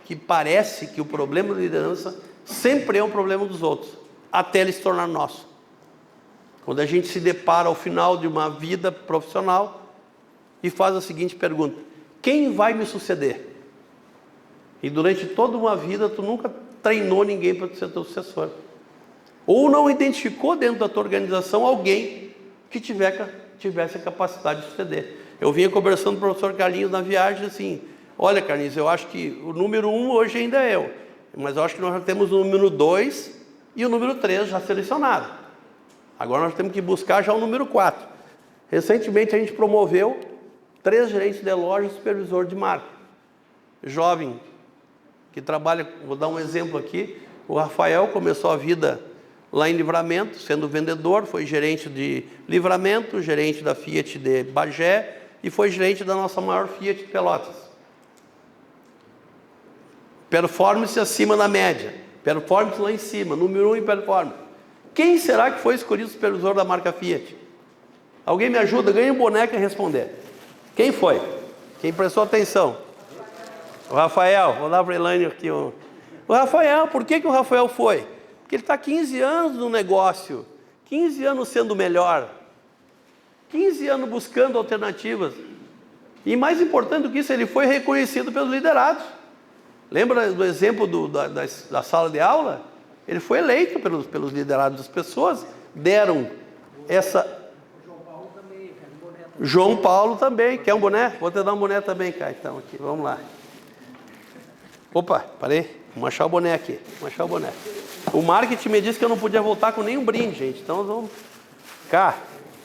que parece que o problema da liderança sempre é um problema dos outros, até ele se tornar nosso. Quando a gente se depara ao final de uma vida profissional e faz a seguinte pergunta: quem vai me suceder? E durante toda uma vida tu nunca treinou ninguém para ser teu sucessor. Ou não identificou dentro da tua organização alguém que tivesse a capacidade de suceder. Eu vinha conversando com o professor Carlinhos na viagem assim: olha, Carlinhos, eu acho que o número 1 hoje ainda é eu, mas eu acho que nós já temos o número 2 e o número 3 já selecionado. Agora nós temos que buscar já o número 4. Recentemente a gente promoveu 3 gerentes de loja e supervisor de marca. Jovem, que trabalha, vou dar um exemplo aqui, o Rafael começou a vida lá em Livramento, sendo vendedor, foi gerente de Livramento, gerente da Fiat de Bagé e foi gerente da nossa maior Fiat de Pelotas. Performance acima da média, performance lá em cima, número 1 em performance. Quem será que foi escolhido supervisor da marca Fiat? Alguém me ajuda? Ganha um boneco e responder. Quem foi? Quem prestou atenção? O Rafael. Vou dar para a Elaine aqui. O Rafael, por que o Rafael foi? Porque ele está 15 anos no negócio, 15 anos sendo melhor, 15 anos buscando alternativas. E mais importante do que isso, ele foi reconhecido pelos liderados. Lembra do exemplo da sala de aula? Ele foi eleito pelos liderados das pessoas, deram essa... João Paulo também, quer um boné? Vou te dar um boné também, cara. Então, aqui, vamos lá. Opa, parei. Vamos achar o boné aqui. Vamos achar o boné. O marketing me disse que eu não podia voltar com nenhum brinde, gente. Então, nós vamos... Cá,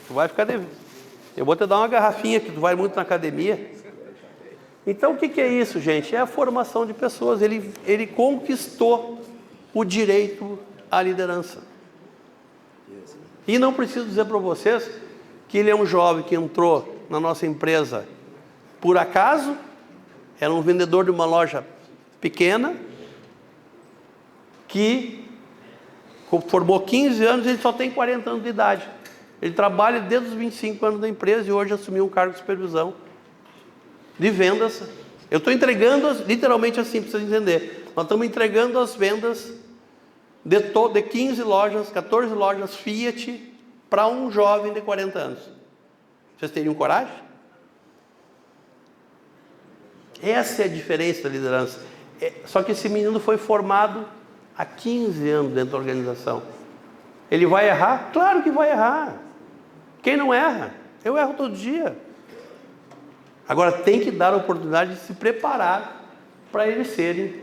tu vai ficar devendo. Eu vou te dar uma garrafinha, que tu vai muito na academia. Então, o que é isso, gente? É a formação de pessoas. Ele conquistou o direito à liderança. E não preciso dizer para vocês que ele é um jovem que entrou na nossa empresa por acaso, era um vendedor de uma loja pequena, que formou 15 anos e ele só tem 40 anos de idade. Ele trabalha desde os 25 anos da empresa e hoje assumiu um cargo de supervisão de vendas. Eu estou entregando, literalmente assim, para vocês entenderem. Nós estamos entregando as vendas de 15 lojas, 14 lojas Fiat para um jovem de 40 anos. Vocês teriam coragem? Essa é a diferença da liderança. Só que esse menino foi formado há 15 anos dentro da organização. Ele vai errar? Claro que vai errar. Quem não erra? Eu erro todo dia. Agora tem que dar a oportunidade de se preparar para eles serem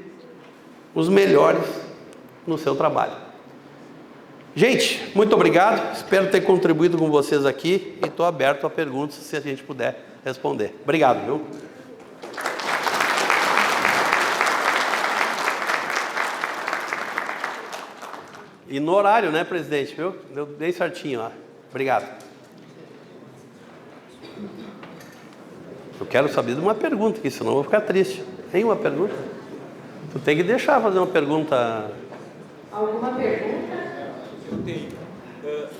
os melhores no seu trabalho. Gente, muito obrigado. Espero ter contribuído com vocês aqui e estou aberto a perguntas se a gente puder responder. Obrigado, viu? E no horário, né, presidente, viu? Eu dei certinho lá. Obrigado. Eu quero saber de uma pergunta aqui, senão eu vou ficar triste. Tem uma pergunta? Tu tem que deixar fazer uma pergunta. Alguma pergunta? Eu tenho.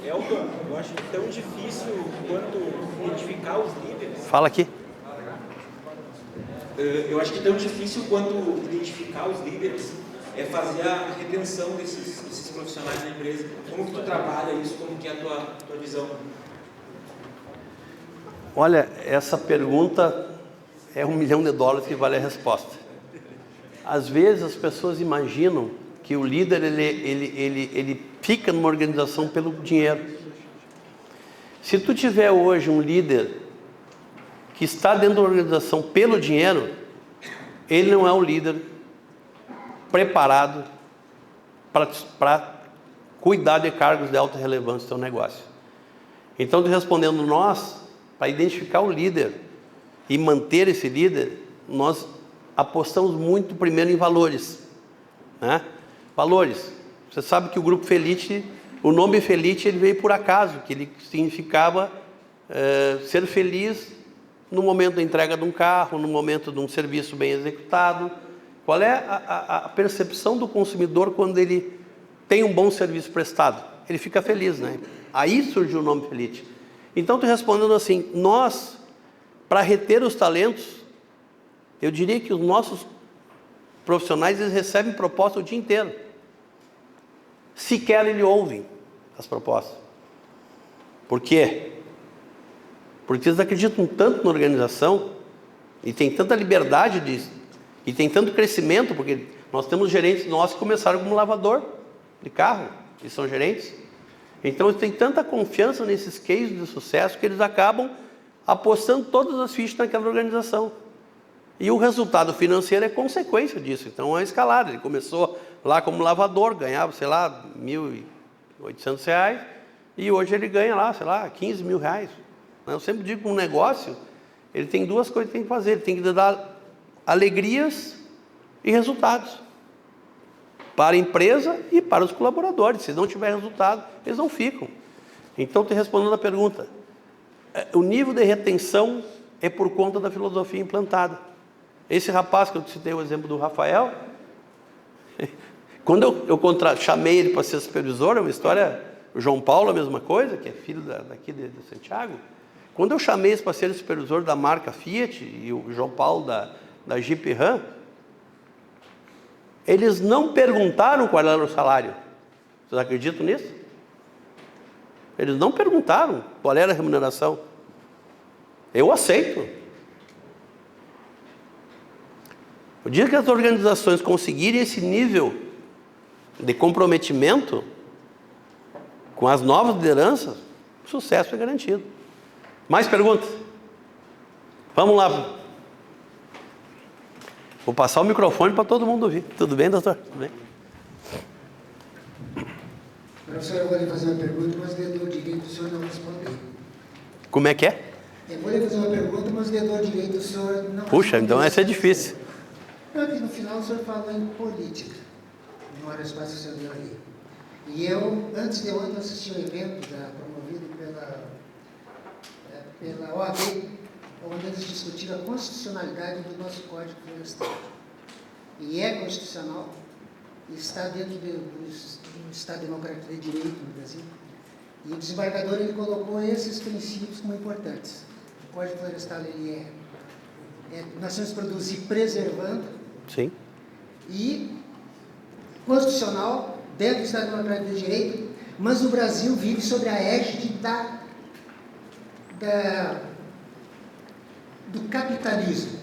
Elton, eu acho tão difícil quanto identificar os líderes. Fala aqui. Eu acho que tão difícil quanto identificar os líderes é fazer a retenção desses profissionais da empresa. Como que tu trabalha isso? Como que é a tua visão? Olha, essa pergunta é $1 milhão que vale a resposta. Às vezes as pessoas imaginam que o líder ele fica numa organização pelo dinheiro. Se tu tiver hoje um líder que está dentro da organização pelo dinheiro, ele não é um líder preparado para cuidar de cargos de alta relevância do seu negócio. Então, respondendo nós, para identificar o líder e manter esse líder, nós apostamos muito primeiro em valores, né? Valores. Você sabe que o Grupo Felite, o nome Felite, ele veio por acaso, que ele significava ser feliz no momento da entrega de um carro, no momento de um serviço bem executado. Qual é a percepção do consumidor quando ele tem um bom serviço prestado? Ele fica feliz, né? Aí surgiu o nome Felite. Então, estou respondendo assim, nós para reter os talentos, eu diria que os nossos profissionais, eles recebem proposta o dia inteiro. Sequer eles ouvem as propostas. Por quê? Porque eles acreditam tanto na organização e tem tanta liberdade disso, e tem tanto crescimento, porque nós temos gerentes nossos que começaram como lavador de carro, e são gerentes. Então eles têm tanta confiança nesses cases de sucesso que eles acabam apostando todas as fichas naquela organização. E o resultado financeiro é consequência disso. Então é uma escalada. Ele começou lá como lavador, ganhava, sei lá, R$1.800, e hoje ele ganha lá, sei lá, R$15.000. Eu sempre digo que um negócio, ele tem duas coisas que tem que fazer. Ele tem que dar alegrias e resultados para a empresa e para os colaboradores. Se não tiver resultado, eles não ficam. Então, te respondendo a pergunta, o nível de retenção é por conta da filosofia implantada. Esse rapaz que eu te citei o exemplo do Rafael, quando eu chamei ele para ser supervisor, é uma história, o João Paulo a mesma coisa, que é filho daqui de Santiago. Quando eu chamei ele para ser supervisor da marca Fiat, e o João Paulo da Jeep Ram, eles não perguntaram qual era o salário. Vocês acreditam nisso? Eles não perguntaram qual era a remuneração. Eu aceito. O dia que as organizações conseguirem esse nível de comprometimento com as novas lideranças, o sucesso é garantido. Mais perguntas? Vamos lá. Vou passar o microfone para todo mundo ouvir. Tudo bem, doutor? Tudo bem? Professor, eu vou lhe fazer uma pergunta, mas lhe dou o direito do senhor não responder. Como é que é? Eu vou lhe fazer uma pergunta, mas lhe dou o direito do senhor não responder. Puxa, então essa é difícil. Não, que no final o senhor falou em política, numa resposta que o senhor deu ali. E eu, antes de ontem, assisti um evento promovido pela OAB, onde eles discutiram a constitucionalidade do nosso Código Florestal. E é constitucional, está dentro do Estado Democrático de Direito no Brasil. E o desembargador, ele colocou esses princípios como importantes. O Código Florestal, ele nós temos que produzir preservando. Sim. E constitucional, dentro do Estado Democrático de Direito, mas o Brasil vive sobre a égide do capitalismo.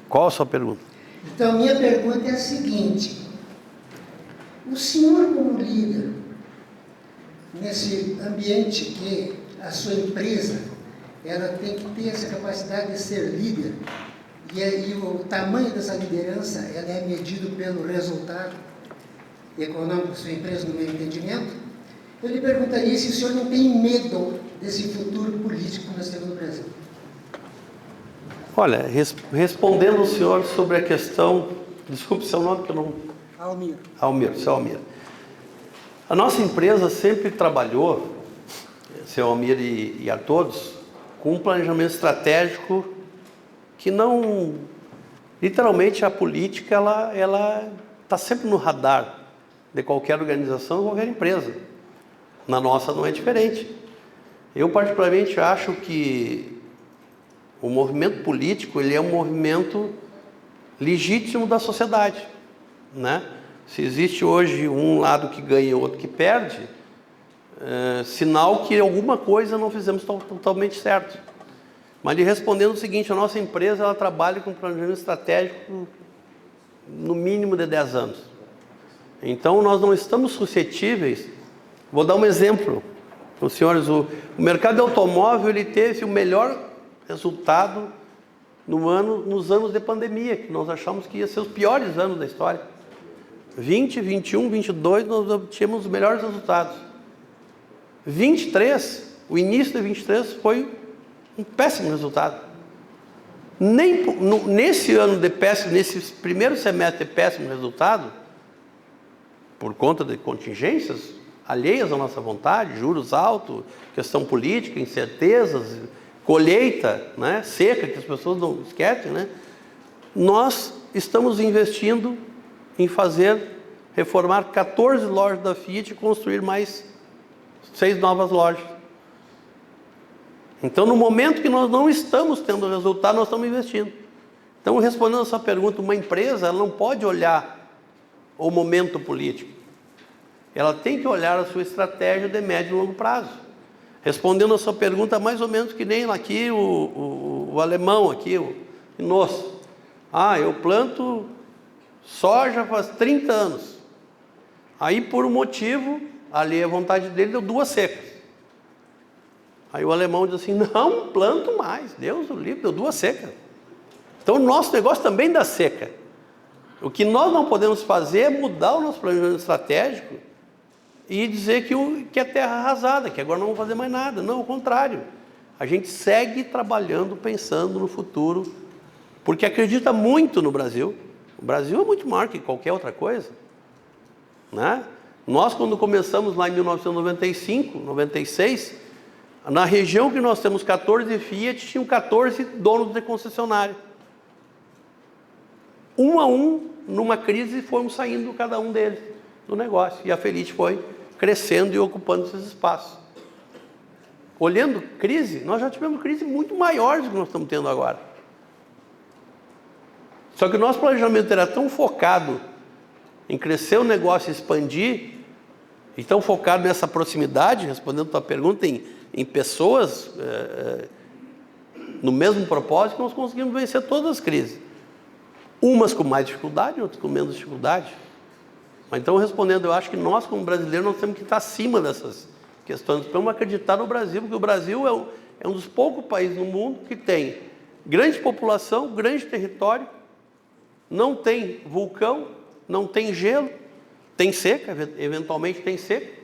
Qual a sua pergunta? Então, minha pergunta é a seguinte: o senhor, como líder, nesse ambiente que a sua empresa, ela tem que ter essa capacidade de ser líder, e o tamanho dessa liderança, ela é medido pelo resultado econômico da sua empresa, no meu entendimento, eu lhe perguntaria se o senhor não tem medo desse futuro político que nós temos no Brasil. Olha, respondendo ao senhor sobre a questão... Desculpe seu nome, que eu não... Almir. Seu Almir. A nossa empresa sempre trabalhou, seu Almir e a todos, com um planejamento estratégico que não... Literalmente, a política, ela está sempre no radar de qualquer organização, qualquer empresa. Na nossa não é diferente. Eu, particularmente, acho que o movimento político, ele é um movimento legítimo da sociedade, né? Se existe hoje um lado que ganha e outro que perde, sinal que alguma coisa não fizemos totalmente certo. Mas lhe respondendo o seguinte, a nossa empresa, ela trabalha com planejamento estratégico no mínimo de 10 anos. Então, nós não estamos suscetíveis. Vou dar um exemplo para os senhores. O mercado de automóvel, ele teve o melhor resultado nos anos de pandemia, que nós achamos que ia ser os piores anos da história. 20, 21, 22, nós obtínhamos os melhores resultados. 23, o início de 23 foi um péssimo resultado. Nesse ano de péssimo, nesse primeiro semestre de péssimo resultado, por conta de contingências alheias à nossa vontade, juros altos, questão política, incertezas, colheita, né, seca, que as pessoas não esquecem, né? Nós estamos investindo em reformar 14 lojas da Fiat e construir mais 6 novas lojas. Então, no momento que nós não estamos tendo resultado, nós estamos investindo. Então, respondendo a sua pergunta, uma empresa ela não pode olhar o momento político. Ela tem que olhar a sua estratégia de médio e longo prazo. Respondendo a sua pergunta, mais ou menos que nem aqui o alemão, aqui, o nosso. Eu planto soja faz 30 anos. Aí, por um motivo, ali a vontade dele deu 2 secas. Aí o alemão diz assim, não planto mais, Deus o livre, deu 2 secas. Então o nosso negócio também dá seca. O que nós não podemos fazer é mudar o nosso planejamento estratégico e dizer que é terra arrasada, que agora não vamos fazer mais nada. Não, ao contrário. A gente segue trabalhando, pensando no futuro, porque acredita muito no Brasil. O Brasil é muito maior que qualquer outra coisa, né? Nós, quando começamos lá em 1995, 96, na região que nós temos 14 Fiat, tinham 14 donos de concessionária. Um a um, numa crise, fomos saindo cada um deles do negócio. E a Felite foi crescendo e ocupando esses espaços. Olhando crise, nós já tivemos crise muito maior do que nós estamos tendo agora. Só que o nosso planejamento era tão focado em crescer o negócio e expandir, e tão focado nessa proximidade, respondendo a tua pergunta, em pessoas no mesmo propósito, que nós conseguimos vencer todas as crises. Umas com mais dificuldade, outras com menos dificuldade. Mas então, respondendo, eu acho que nós, como brasileiros, nós temos que estar acima dessas questões. Vamos acreditar no Brasil, porque o Brasil é um dos poucos países no mundo que tem grande população, grande território, não tem vulcão, não tem gelo, tem seca, eventualmente tem seca,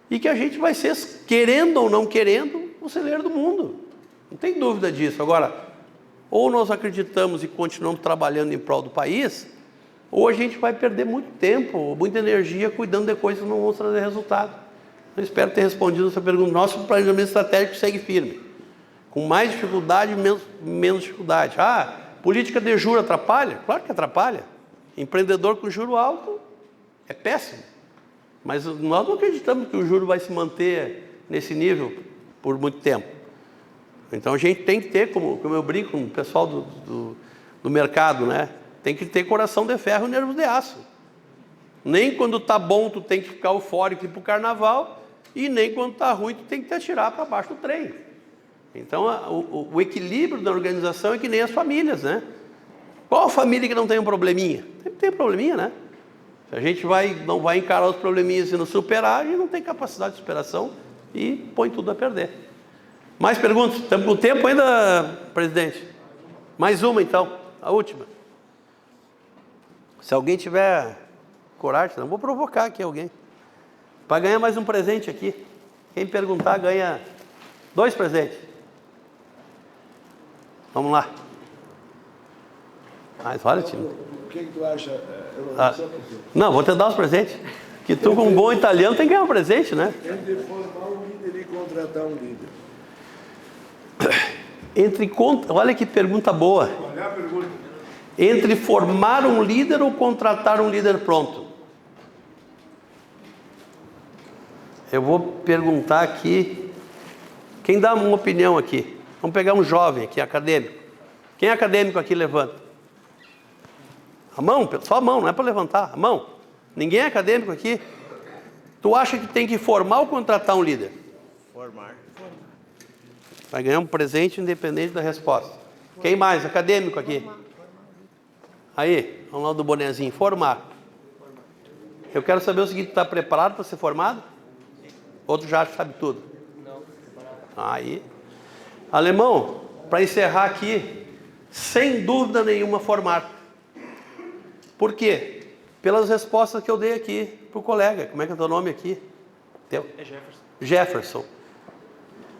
e que a gente vai ser, querendo ou não querendo, o celeiro do mundo. Não tem dúvida disso. Agora, ou nós acreditamos e continuamos trabalhando em prol do país, ou a gente vai perder muito tempo, muita energia cuidando de coisas que não vão trazer resultado. Eu espero ter respondido essa pergunta. Nosso planejamento estratégico segue firme, com mais dificuldade e menos dificuldade. Política de juros atrapalha? Claro que atrapalha. Empreendedor com juro alto é péssimo. Mas nós não acreditamos que o juro vai se manter nesse nível por muito tempo. Então a gente tem que ter, como eu brinco com o pessoal do mercado, né? Tem que ter coração de ferro e nervos de aço. Nem quando está bom tu tem que ficar eufórico e ir para o carnaval, e nem quando está ruim tu tem que te atirar para baixo do trem. Então o equilíbrio da organização é que nem as famílias, né? Qual a família que não tem um probleminha? Sempre tem um probleminha, né? Se a gente não vai encarar os probleminhas e não superar, a gente não tem capacidade de superação e põe tudo a perder. Mais perguntas? Estamos com tempo ainda, presidente? Mais uma então, a última. Se alguém tiver coragem, não vou provocar aqui alguém. Para ganhar mais um presente aqui. Quem perguntar ganha 2 presentes. Vamos lá. Mas olha, tio. O que tu acha? Não, vou te dar os presentes. Que tu, com um bom italiano, tem que ganhar um presente, né? Entre formar um líder e contratar um líder. Olha que pergunta boa. Olha a pergunta. Entre formar um líder ou contratar um líder pronto? Eu vou perguntar aqui. Quem dá uma opinião aqui? Vamos pegar um jovem aqui, acadêmico. Quem é acadêmico aqui, levanta. A mão, só a mão, não é para levantar. A mão. Ninguém é acadêmico aqui? Tu acha que tem que formar ou contratar um líder? Formar. Vai ganhar um presente independente da resposta. Quem mais? Acadêmico aqui? Aí, vamos lá do bonezinho. Formar. Eu quero saber o seguinte, tu está preparado para ser formado? Outro já sabe tudo? Não. Aí. Alemão, para encerrar aqui, sem dúvida nenhuma formar. Por quê? Pelas respostas que eu dei aqui para o colega. Como é que é o teu nome aqui? Teu? É Jefferson. Jefferson.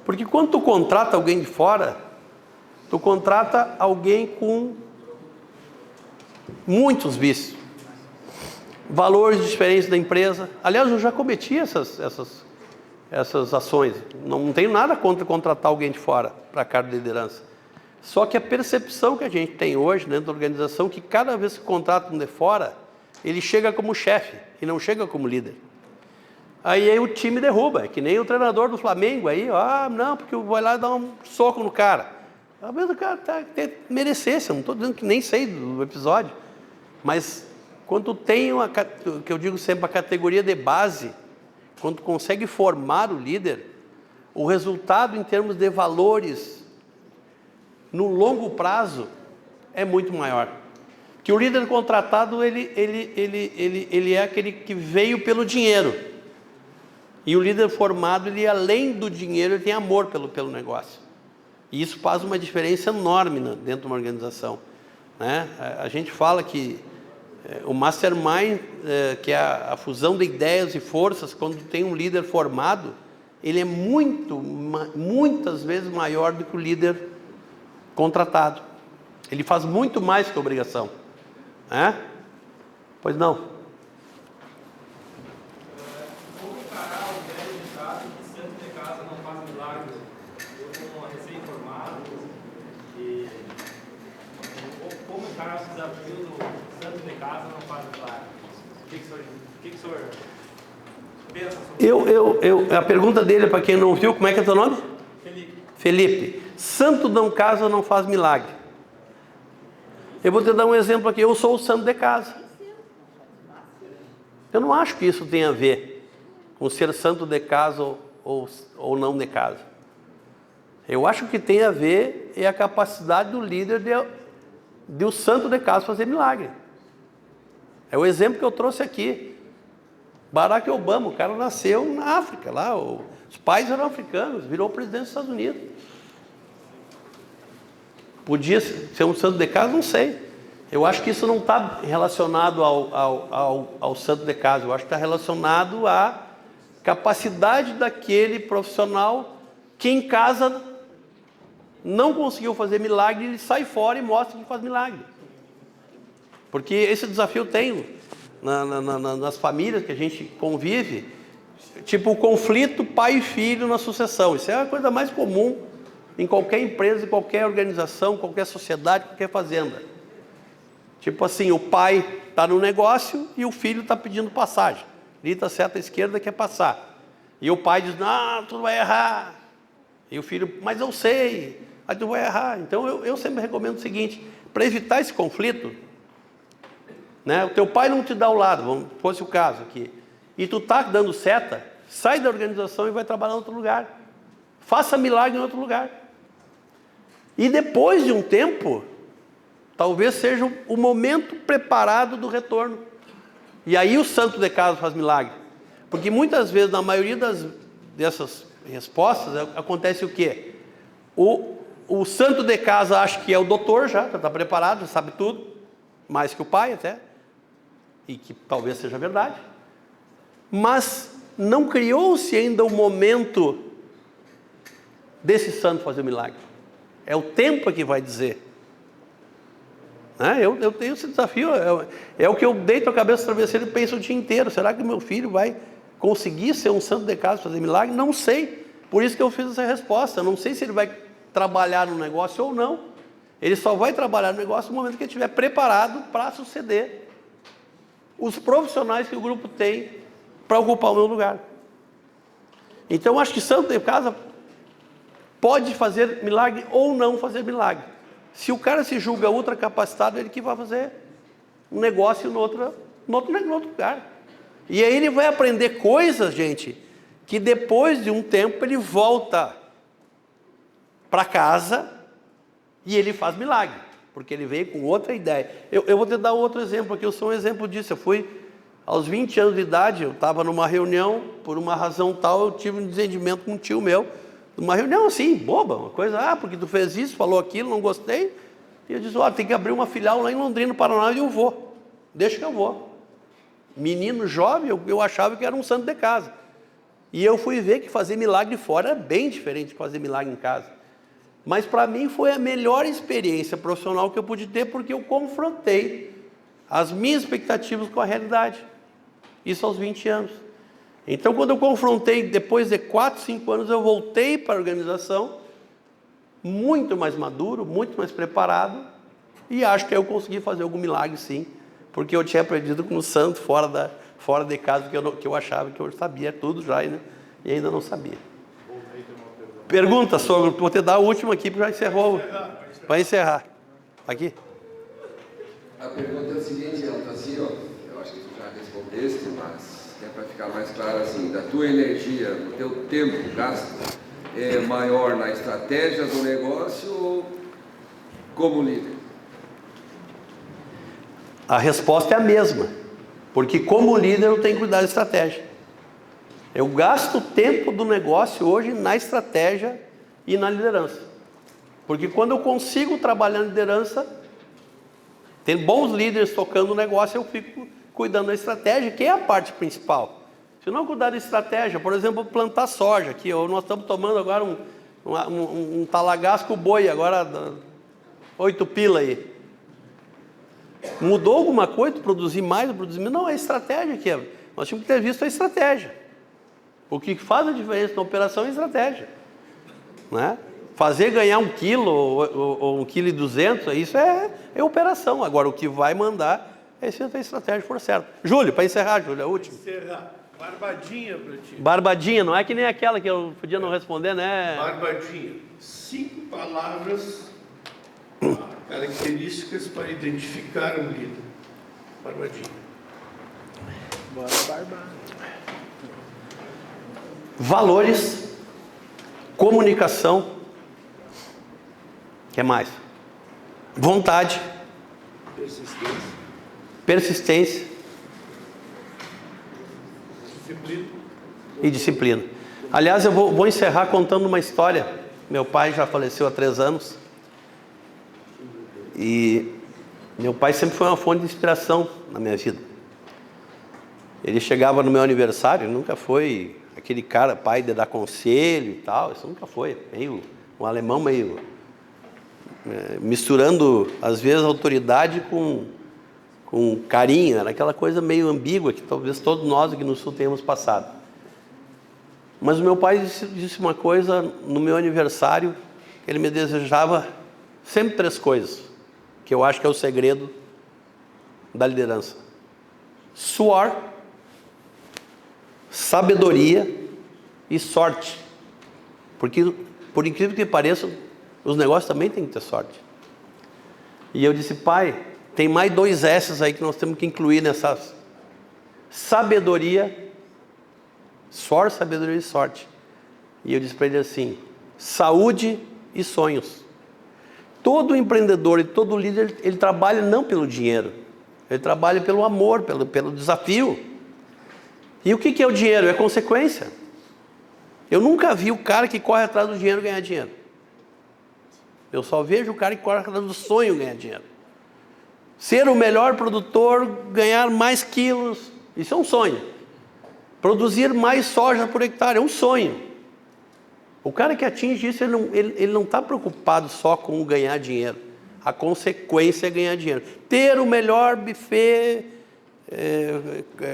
Porque quando tu contrata alguém de fora, tu contrata alguém com muitos vícios, valores diferentes da empresa. Aliás, eu já cometi essas ações. Não tenho nada contra contratar alguém de fora para a cargo de liderança. Só que a percepção que a gente tem hoje dentro da organização, que cada vez que contrata um de fora, ele chega como chefe e não chega como líder. Aí o time derruba, é que nem o treinador do Flamengo aí, não, porque vai lá dar um soco no cara. Às vezes o cara merecesse, eu não estou dizendo que nem sei do episódio, mas quando tu tem que eu digo sempre, a categoria de base, quando tu consegue formar o líder, o resultado em termos de valores, no longo prazo, é muito maior. Que o líder contratado, ele é aquele que veio pelo dinheiro. E o líder formado, ele além do dinheiro, ele tem amor pelo negócio. E isso faz uma diferença enorme dentro de uma organização, né? A gente fala que o mastermind, que é a fusão de ideias e forças, quando tem um líder formado, ele é muitas vezes maior do que o líder contratado. Ele faz muito mais que a obrigação. Pois não. Como encarar o velho ditado que santo de casa não faz milagre? Eu, como recém-formado, como encarar o desafio do santo de casa não faz milagre? O que o senhor pensa sobre A pergunta dele, para quem não viu, como é que é teu nome? Felipe. Santo não casa, não faz milagre. Eu vou te dar um exemplo aqui. Eu sou o santo de casa. Eu não acho que isso tenha a ver com ser santo de casa ou não de casa. Eu acho que tem a ver é a capacidade do líder de o santo de casa fazer milagre. É o exemplo que eu trouxe aqui. Barack Obama, o cara nasceu na África, lá, os pais eram africanos, virou presidente dos Estados Unidos. Podia ser um santo de casa? Não sei. Eu acho que isso não está relacionado ao santo de casa. Eu acho que está relacionado à capacidade daquele profissional que em casa não conseguiu fazer milagre, ele sai fora e mostra que faz milagre. Porque esse desafio tem nas famílias que a gente convive, tipo o conflito pai e filho na sucessão. Isso é a coisa mais comum em qualquer empresa, em qualquer organização, qualquer sociedade, qualquer fazenda. Tipo assim, o pai está no negócio e o filho está pedindo passagem. Grita seta à esquerda, quer passar. E o pai diz, não, tu vai errar. E o filho, mas eu sei, aí tu vai errar. Então eu sempre recomendo o seguinte, para evitar esse conflito, né, o teu pai não te dá o lado, fosse o caso aqui, e tu está dando seta, sai da organização e vai trabalhar em outro lugar. Faça milagre em outro lugar. E depois de um tempo, talvez seja o momento preparado do retorno. E aí o santo de casa faz milagre. Porque muitas vezes, na maioria dessas respostas, acontece o quê? O santo de casa acha que é o doutor já está preparado, já sabe tudo, mais que o pai até, e que talvez seja verdade. Mas não criou-se ainda o momento desse santo fazer o milagre. É o tempo que vai dizer. Eu tenho esse desafio, é o que eu deito a cabeça no travesseiro e penso o dia inteiro. Será que meu filho vai conseguir ser um santo de casa, fazer milagre? Não sei. Por isso que eu fiz essa resposta. Eu não sei se ele vai trabalhar no negócio ou não. Ele só vai trabalhar no negócio no momento que ele estiver preparado para suceder os profissionais que o grupo tem para ocupar o meu lugar. Então, eu acho que santo de casa pode fazer milagre ou não fazer milagre. Se o cara se julga ultra capacitado, ele que vai fazer um negócio no outro lugar. E aí ele vai aprender coisas, gente, que depois de um tempo ele volta para casa e ele faz milagre, porque ele veio com outra ideia. Eu vou te dar outro exemplo aqui, eu sou um exemplo disso. Eu fui, aos 20 anos de idade, eu estava numa reunião, por uma razão tal, eu tive um desentendimento com um tio meu, uma reunião assim, boba, uma coisa, porque tu fez isso, falou aquilo, não gostei. E eu disse, tem que abrir uma filial lá em Londrina, no Paraná, e eu vou. Deixa que eu vou. Menino jovem, eu achava que era um santo de casa. E eu fui ver que fazer milagre fora é bem diferente de fazer milagre em casa. Mas para mim foi a melhor experiência profissional que eu pude ter, porque eu confrontei as minhas expectativas com a realidade. Isso aos 20 anos. Então, quando eu confrontei, depois de 4, 5 anos, eu voltei para a organização, muito mais maduro, muito mais preparado, e acho que eu consegui fazer algum milagre, sim, porque eu tinha aprendido com o santo fora fora de casa que eu achava que eu sabia tudo já, né? E ainda não sabia. Pergunta, sogro, vou te dar a última aqui, porque já encerrou. Vai encerrar. Aqui. A pergunta é a seguinte, ela está assim, ó, eu acho que tu já respondeste, mas é para ficar mais claro assim, da tua energia, do teu tempo gasto, é maior na estratégia do negócio ou como líder? A resposta é a mesma, porque como líder eu tenho que cuidar da estratégia. Eu gasto o tempo do negócio hoje na estratégia e na liderança. Porque quando eu consigo trabalhar na liderança, ter bons líderes tocando o negócio, eu fico cuidando da estratégia, que é a parte principal. Se eu não cuidar da estratégia, por exemplo, plantar soja, aqui nós estamos tomando agora um talagaço boi, agora 8 pila aí. Mudou alguma coisa, produzir mais, produzir menos? Não, é a estratégia que é. Nós tínhamos que ter visto a estratégia. O que faz a diferença na operação é a estratégia. Né? Fazer ganhar 1 quilo ou 1,2 kg, isso é operação. Agora, o que vai mandar é se a estratégia for certa. Júlio, para encerrar, Júlio, a última. Encerrar. Barbadinha para ti. Barbadinha, não é que nem aquela que eu podia não responder, né? Barbadinha. 5 palavras, características para identificar um líder. Barbadinha. Bora barbar. Valores, comunicação, o que mais? Vontade, persistência e disciplina. Aliás, eu vou encerrar contando uma história. Meu pai já faleceu há 3 anos e meu pai sempre foi uma fonte de inspiração na minha vida. Ele chegava no meu aniversário, nunca foi aquele cara, pai de dar conselho e tal, isso nunca foi. Um alemão meio misturando, às vezes, autoridade com carinho. Era aquela coisa meio ambígua que talvez todos nós aqui no Sul tenhamos passado. Mas o meu pai disse uma coisa no meu aniversário, ele me desejava sempre 3 coisas, que eu acho que é o segredo da liderança: suor, sabedoria e sorte. Porque, por incrível que pareça, os negócios também têm que ter sorte. E eu disse: pai, tem mais 2 S's aí que nós temos que incluir nessas: sabedoria, suor, sabedoria e sorte. E eu disse para ele assim: saúde e sonhos. Todo empreendedor e todo líder, ele trabalha não pelo dinheiro, ele trabalha pelo amor, pelo desafio. E o que é o dinheiro? É consequência. Eu nunca vi o cara que corre atrás do dinheiro ganhar dinheiro. Eu só vejo o cara que corre atrás do sonho ganhar dinheiro. Ser o melhor produtor, ganhar mais quilos, isso é um sonho. Produzir mais soja por hectare é um sonho. O cara que atinge isso, ele não está preocupado só com ganhar dinheiro. A consequência é ganhar dinheiro. Ter o melhor buffet,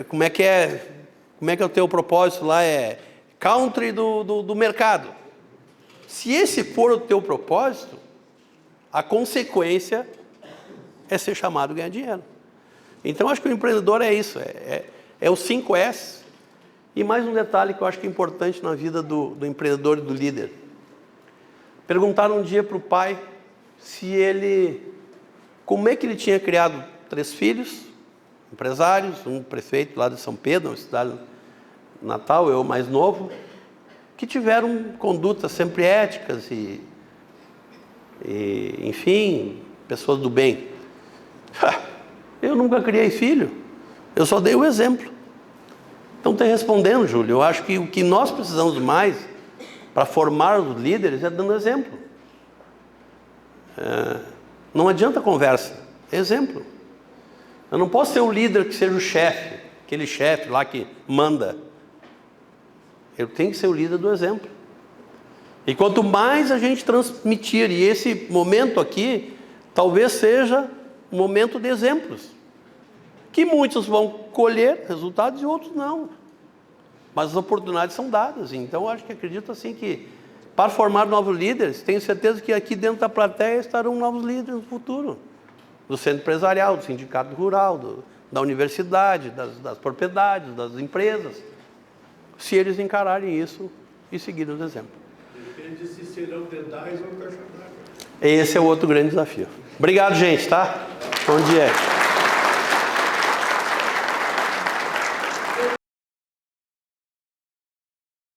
como é que é o teu propósito lá? É country do mercado. Se esse for o teu propósito, a consequência é ser chamado a ganhar dinheiro. Então, acho que o empreendedor é isso, é os 5 S. E mais um detalhe que eu acho que é importante na vida do empreendedor e do líder. Perguntaram um dia para o pai como é que ele tinha criado 3 filhos, empresários, um prefeito lá de São Pedro, uma cidade natal, eu mais novo, que tiveram condutas sempre éticas e enfim, pessoas do bem. Eu nunca criei filho, eu só dei o exemplo. Então, te respondendo, Júlio, eu acho que o que nós precisamos mais para formar os líderes é dando exemplo. Não adianta conversa, é exemplo. Eu não posso ser um líder que seja o chefe, aquele chefe lá que manda. Eu tenho que ser o líder do exemplo. E quanto mais a gente transmitir, e esse momento aqui, talvez seja um momento de exemplos, que muitos vão colher resultados e outros não. Mas as oportunidades são dadas. Então, eu acredito assim que, para formar novos líderes, tenho certeza que aqui dentro da plateia estarão novos líderes no futuro. Do centro empresarial, do sindicato rural, da universidade, das propriedades, das empresas, se eles encararem isso e seguirem os exemplos. Depende se serão dedais ou caixa d'água. Esse é o outro grande desafio. Obrigado, gente, tá? Bom dia.